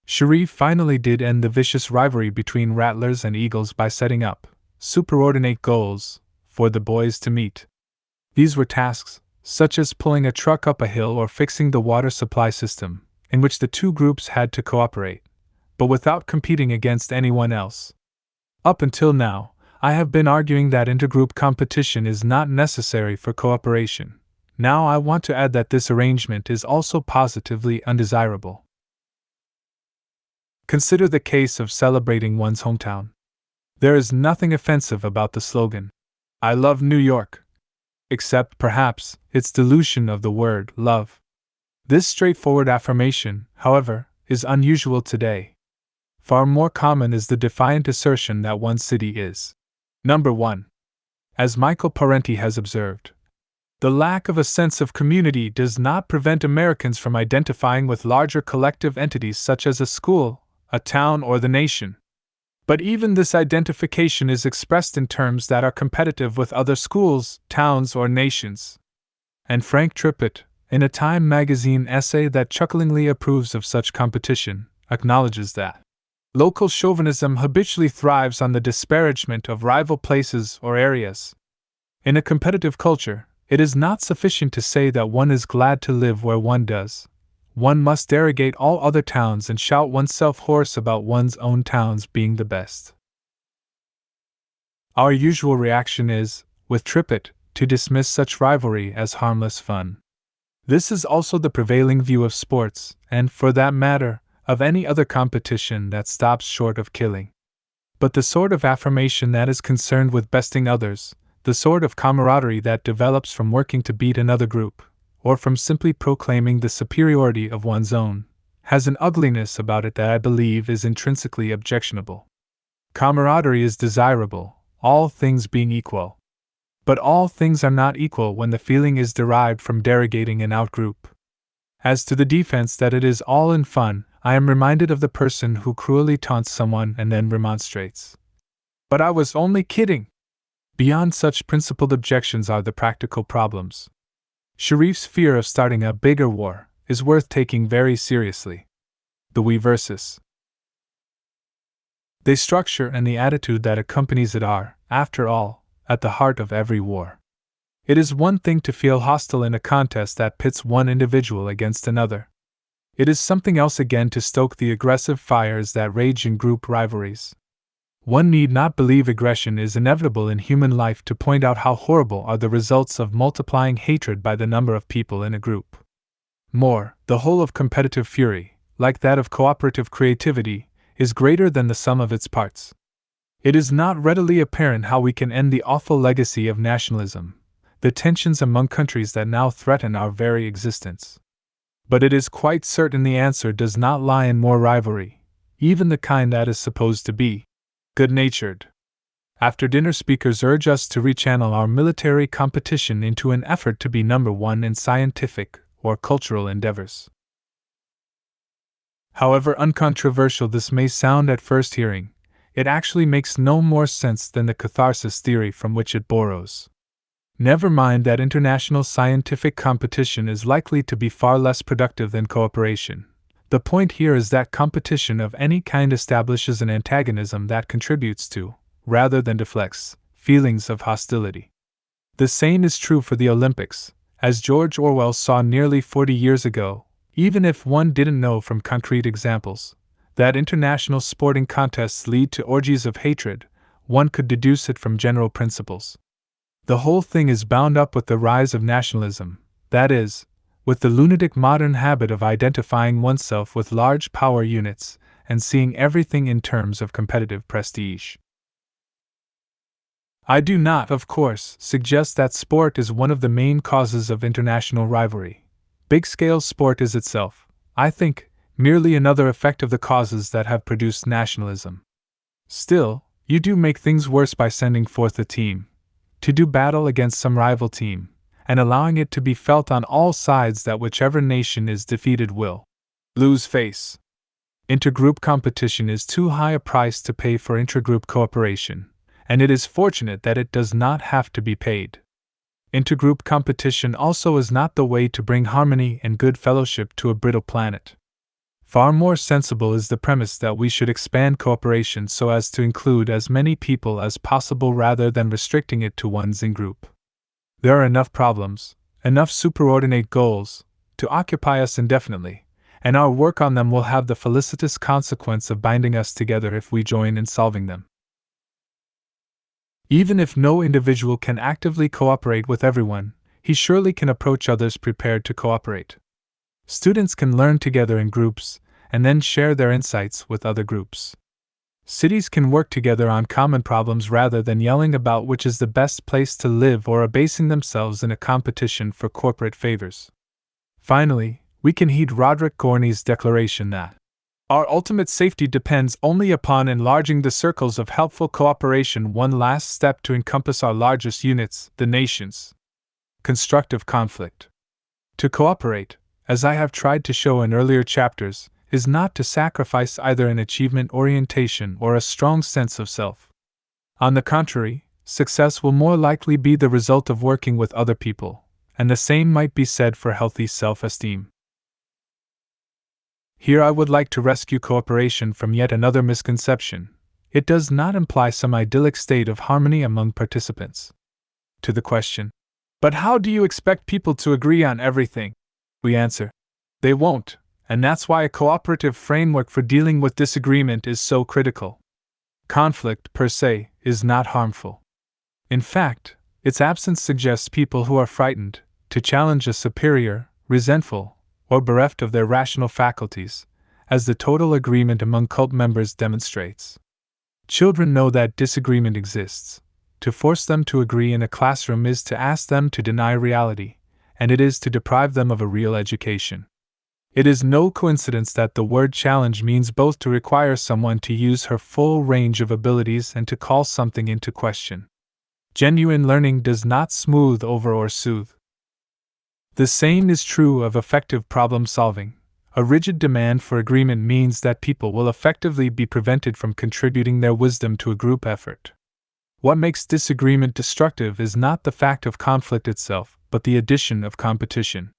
S1: Sharif finally did end the vicious rivalry between Rattlers and Eagles by setting up superordinate goals for the boys to meet. These were tasks, such as pulling a truck up a hill or fixing the water supply system, in which the two groups had to cooperate, but without competing against anyone else. Up until now, I have been arguing that intergroup competition is not necessary for cooperation. Now I want to add that this arrangement is also positively undesirable. Consider the case of celebrating one's hometown. There is nothing offensive about the slogan, "I love New York," except, perhaps, its dilution of the word love. This straightforward affirmation, however, is unusual today. Far more common is the defiant assertion that one city is number one. As Michael Parenti has observed, the lack of a sense of community does not prevent Americans from identifying with larger collective entities such as a school, a town, or the nation. But even this identification is expressed in terms that are competitive with other schools, towns, or nations. And Frank Trippett, in a Time magazine essay that chucklingly approves of such competition, acknowledges that local chauvinism habitually thrives on the disparagement of rival places or areas. In a competitive culture, it is not sufficient to say that one is glad to live where one does. One must derogate all other towns and shout oneself hoarse about one's own town's being the best. Our usual reaction is, with Trippett, to dismiss such rivalry as harmless fun. This is also the prevailing view of sports, and, for that matter, of any other competition that stops short of killing. But the sort of affirmation that is concerned with besting others, the sort of camaraderie that develops from working to beat another group, or from simply proclaiming the superiority of one's own, has an ugliness about it that I believe is intrinsically objectionable. Camaraderie is desirable, all things being equal. But all things are not equal when the feeling is derived from derogating an outgroup. As to the defense that it is all in fun, I am reminded of the person who cruelly taunts someone and then remonstrates. But I was only kidding! Beyond such principled objections are the practical problems. Sharif's fear of starting a bigger war is worth taking very seriously. The we versus they structure and the attitude that accompanies it are, after all, at the heart of every war. It is one thing to feel hostile in a contest that pits one individual against another. It is something else again to stoke the aggressive fires that rage in group rivalries. One need not believe aggression is inevitable in human life to point out how horrible are the results of multiplying hatred by the number of people in a group. More, the whole of competitive fury, like that of cooperative creativity, is greater than the sum of its parts. It is not readily apparent how we can end the awful legacy of nationalism, the tensions among countries that now threaten our very existence. But it is quite certain the answer does not lie in more rivalry, even the kind that is supposed to be good-natured. After dinner, speakers urge us to rechannel our military competition into an effort to be number one in scientific or cultural endeavors. However uncontroversial this may sound at first hearing, it actually makes no more sense than the catharsis theory from which it borrows. Never mind that international scientific competition is likely to be far less productive than cooperation. The point here is that competition of any kind establishes an antagonism that contributes to, rather than deflects, feelings of hostility. The same is true for the Olympics, as George Orwell saw nearly 40 years ago, even if one didn't know from concrete examples that international sporting contests lead to orgies of hatred, one could deduce it from general principles. The whole thing is bound up with the rise of nationalism, that is, with the lunatic modern habit of identifying oneself with large power units and seeing everything in terms of competitive prestige. I do not, of course, suggest that sport is one of the main causes of international rivalry. Big-scale sport is itself, I think, merely another effect of the causes that have produced nationalism. Still, you do make things worse by sending forth a team to do battle against some rival team, and allowing it to be felt on all sides that whichever nation is defeated will lose face. Intergroup competition is too high a price to pay for intragroup cooperation, and it is fortunate that it does not have to be paid. Intergroup competition also is not the way to bring harmony and good fellowship to a brittle planet. Far more sensible is the premise that we should expand cooperation so as to include as many people as possible rather than restricting it to ones in group. There are enough problems, enough superordinate goals, to occupy us indefinitely, and our work on them will have the felicitous consequence of binding us together if we join in solving them. Even if no individual can actively cooperate with everyone, he surely can approach others prepared to cooperate. Students can learn together in groups, and then share their insights with other groups. Cities can work together on common problems rather than yelling about which is the best place to live or abasing themselves in a competition for corporate favors. Finally, we can heed Roderick Gorney's declaration that our ultimate safety depends only upon enlarging the circles of helpful cooperation, one last step to encompass our largest units, the nations. Constructive conflict. To cooperate, as I have tried to show in earlier chapters, is not to sacrifice either an achievement orientation or a strong sense of self. On the contrary, success will more likely be the result of working with other people, and the same might be said for healthy self-esteem. Here I would like to rescue cooperation from yet another misconception. It does not imply some idyllic state of harmony among participants. To the question, "But how do you expect people to agree on everything?" we answer, they won't, and that's why a cooperative framework for dealing with disagreement is so critical. Conflict, per se, is not harmful. In fact, its absence suggests people who are frightened to challenge a superior, resentful, or bereft of their rational faculties, as the total agreement among cult members demonstrates. Children know that disagreement exists. To force them to agree in a classroom is to ask them to deny reality, and it is to deprive them of a real education. It is no coincidence that the word challenge means both to require someone to use her full range of abilities and to call something into question. Genuine learning does not smooth over or soothe. The same is true of effective problem solving. A rigid demand for agreement means that people will effectively be prevented from contributing their wisdom to a group effort. What makes disagreement destructive is not the fact of conflict itself, but the addition of competition.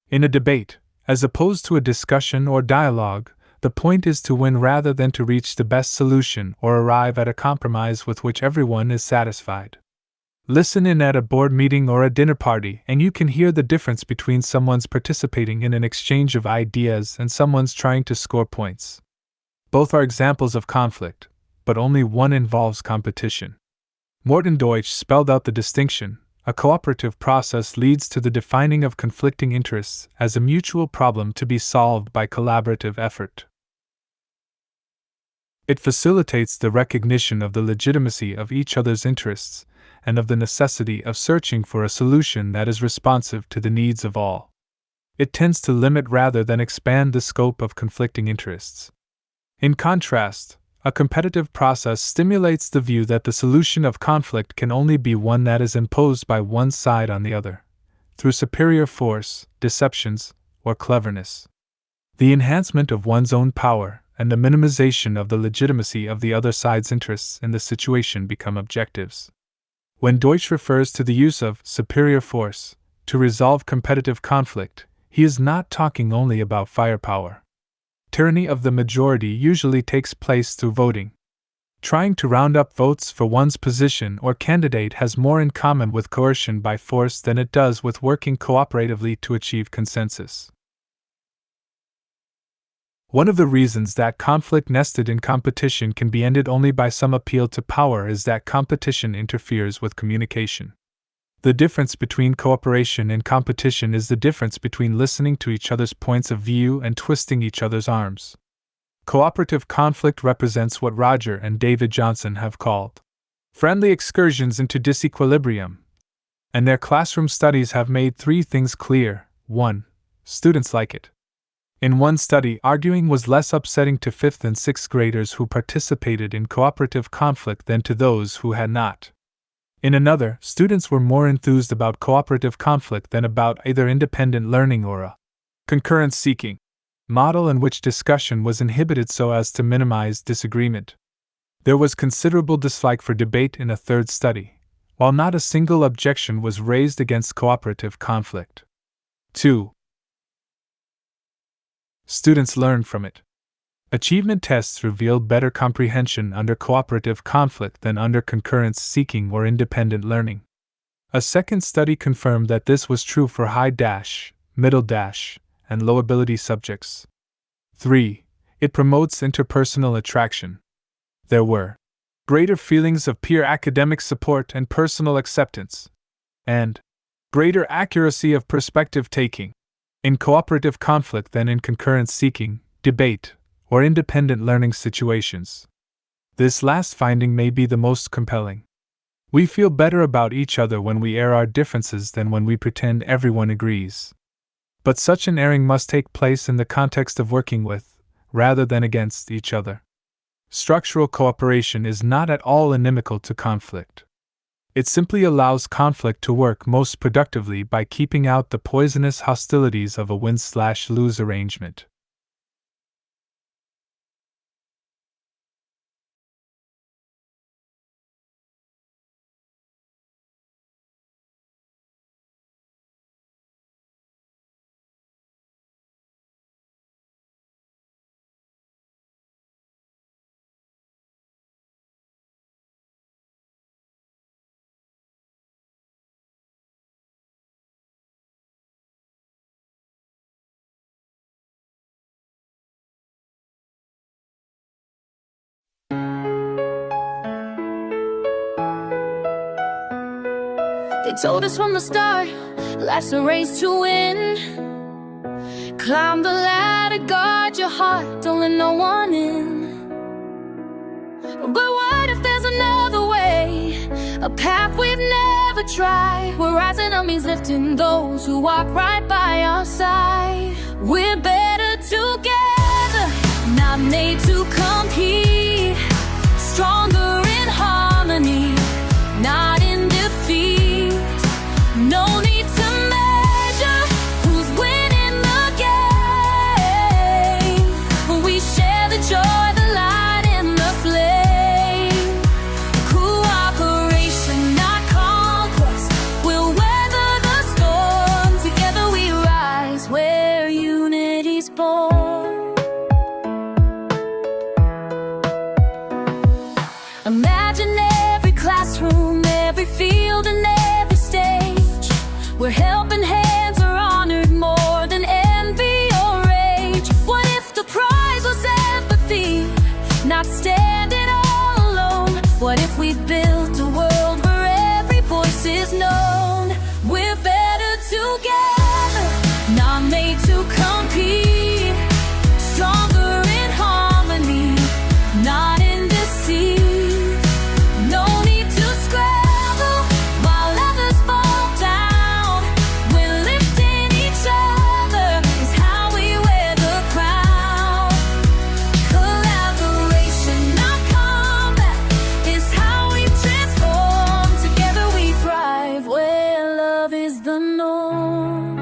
S1: In a debate, as opposed to a discussion or dialogue, the point is to win rather than to reach the best solution or arrive at a compromise with which everyone is satisfied. Listen in at a board meeting or a dinner party, and you can hear the difference between someone's participating in an exchange of ideas and someone's trying to score points. Both are examples of conflict, but only one involves competition. Morton Deutsch spelled out the distinction. A cooperative process leads to the defining of conflicting interests as a mutual problem to be solved by collaborative effort. It facilitates the recognition of the legitimacy of each other's interests and of the necessity of searching for a solution that is responsive to the needs of all. It tends to limit rather than expand the scope of conflicting interests. In contrast, a competitive process stimulates the view that the solution of conflict can only be one that is imposed by one side on the other, through superior force, deceptions, or cleverness. The enhancement of one's own power and the minimization of the legitimacy of the other side's interests in the situation become objectives. When Deutsch refers to the use of superior force to resolve competitive conflict, he is not talking only about firepower. Tyranny of the majority usually takes place through voting. Trying to round up votes for one's position or candidate has more in common with coercion by force than it does with working cooperatively to achieve consensus. One of the reasons that conflict nested in competition can be ended only by some appeal to power is that competition interferes with communication. The difference between cooperation and competition is the difference between listening to each other's points of view and twisting each other's arms. Cooperative conflict represents what Roger and David Johnson have called friendly excursions into disequilibrium, and their classroom studies have made three things clear. 1. Students like it. In one study, arguing was less upsetting to 5th and 6th graders who participated in cooperative conflict than to those who had not. In another, students were more enthused about cooperative conflict than about either independent learning or a concurrence seeking model in which discussion was inhibited so as to minimize disagreement. There was considerable dislike for debate in a third study, while not a single objection was raised against cooperative conflict. 2. Students learned from it. Achievement tests revealed better comprehension under cooperative conflict than under concurrence seeking or independent learning. A second study confirmed that this was true for high dash, middle dash, and low ability subjects. 3. It promotes interpersonal attraction. There were greater feelings of peer academic support and personal acceptance, and greater accuracy of perspective taking in cooperative conflict than in concurrence seeking, debate, or independent learning situations. This last finding may be the most compelling. We feel better about each other when we air our differences than when we pretend everyone agrees. But such an airing must take place in the context of working with, rather than against, each other. Structural cooperation is not at all inimical to conflict. It simply allows conflict to work most productively by keeping out the poisonous hostilities of a win-slash-lose arrangement.
S2: They told us from the start, life's a race to win. Climb the ladder, guard your heart, don't let no one in. But what if there's another way, a path we've never tried? Where rising up means lifting those who walk right by our side. We're better together, not made to compete. Stronger in harmony, not in defeat. No need to measure the norm.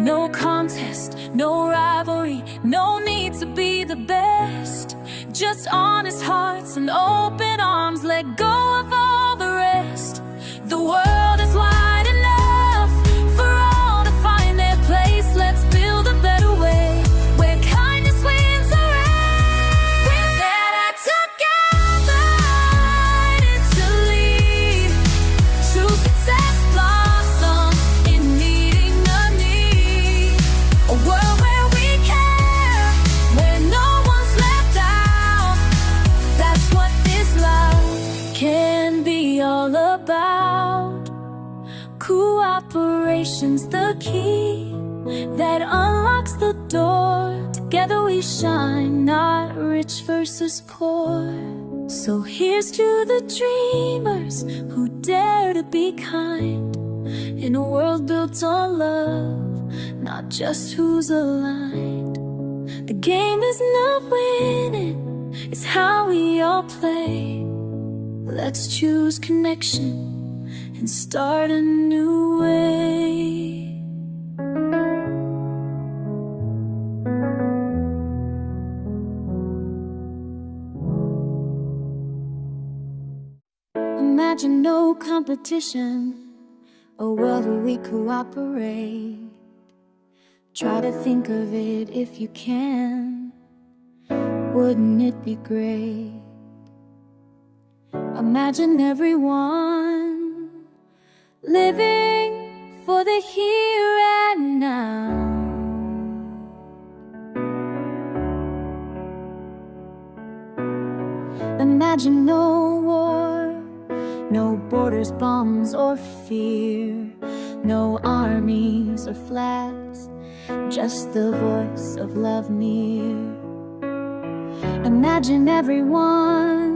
S2: No contest, no rivalry, no need to be the best. Just honest hearts and open arms, let go of all the rest. The world is wide enough for all to find their place. Let's build a better way where kindness wins the race. We're better together to lead. True success blossoms in meeting the need. A world where we care, where no one's left out. That's what this love can be all about. Cooperation's the key that unlocks the door. Together we shine, not rich versus poor. So here's to the dreamers who dare to be kind in a world built on love, not just who's aligned. The game is not winning, it's how we all play. Let's choose connection and start a new way. Imagine no competition, a world where we cooperate. Try to think of it if you can. Wouldn't it be great? Imagine everyone living for the here and now. Imagine no war, no borders, bombs, or fear, no armies or flags, just the voice of love near. Imagine everyone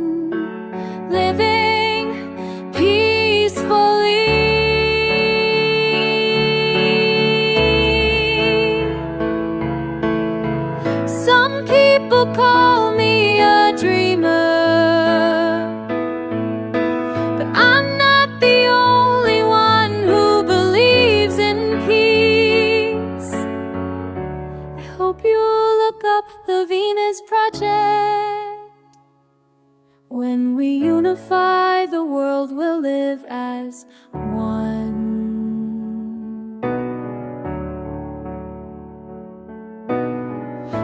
S2: living peacefully. Some people call me a dreamer, but I'm not the only one who believes in peace. I hope you'll look up the Venus Project. When we unify, the world will live as one.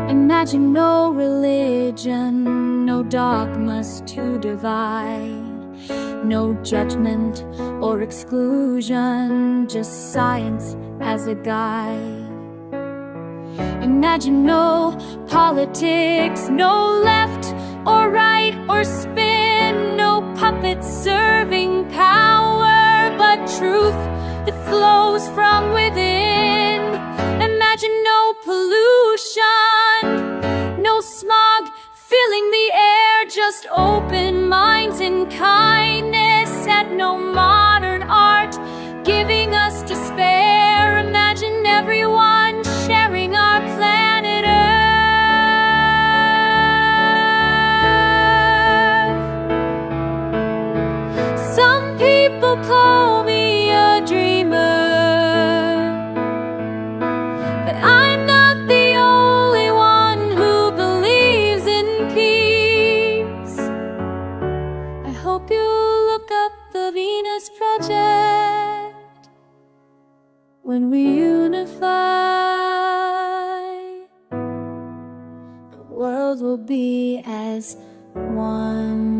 S2: Imagine no religion, no dogmas to divide, no judgment or exclusion, just science as a guide. Imagine no politics, no left or right or spin, no puppets serving power, but truth that flows from within. Imagine no pollution, no smog filling the air, just open minds and kindness, and no modern art giving us despair. Imagine everyone sharing our planet Earth. Some people call me a dreamer, but I'm not the only one who believes in peace. I hope you look up the Venus Project. When we unify, the world will be as one.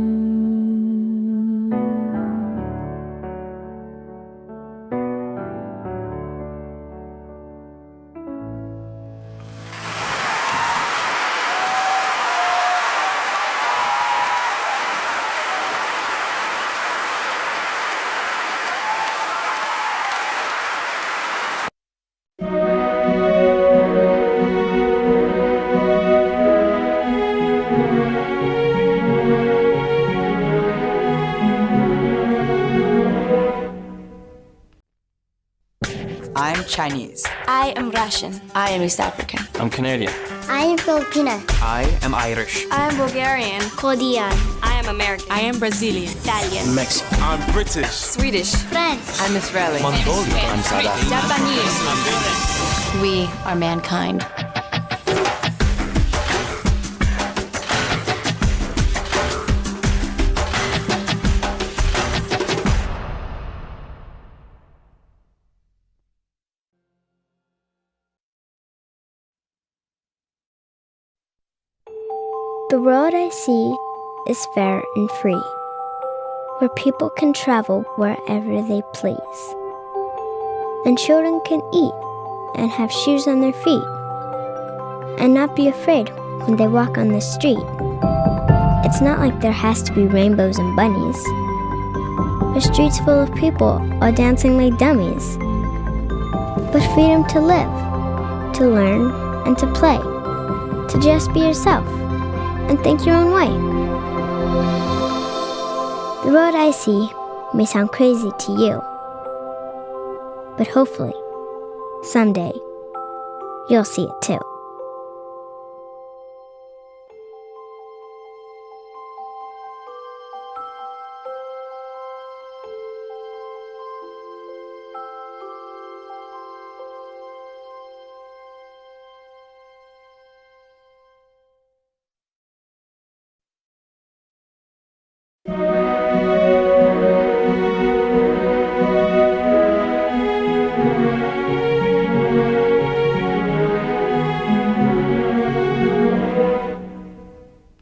S3: I'm Chinese.
S4: I am Russian.
S5: I am East African.
S6: I'm Canadian.
S7: I am Filipina.
S6: I am Irish.
S4: I am Bulgarian.
S7: Korean.
S5: I am American.
S8: I am Brazilian.
S5: Italian.
S6: Mexican.
S3: I'm British.
S4: Swedish.
S2: French.
S4: I'm Israeli.
S2: Japanese.
S4: We are mankind.
S5: The world I see is fair and free, where people can travel wherever they please, and children can eat and have shoes on their feet, and not be afraid when they walk on the street. It's not like there has to be rainbows and bunnies, or streets full of people all dancing like dummies, but freedom to live, to learn, and to play, to just be yourself and think your own way. The road I see may sound crazy to you, but hopefully, someday, you'll see it too.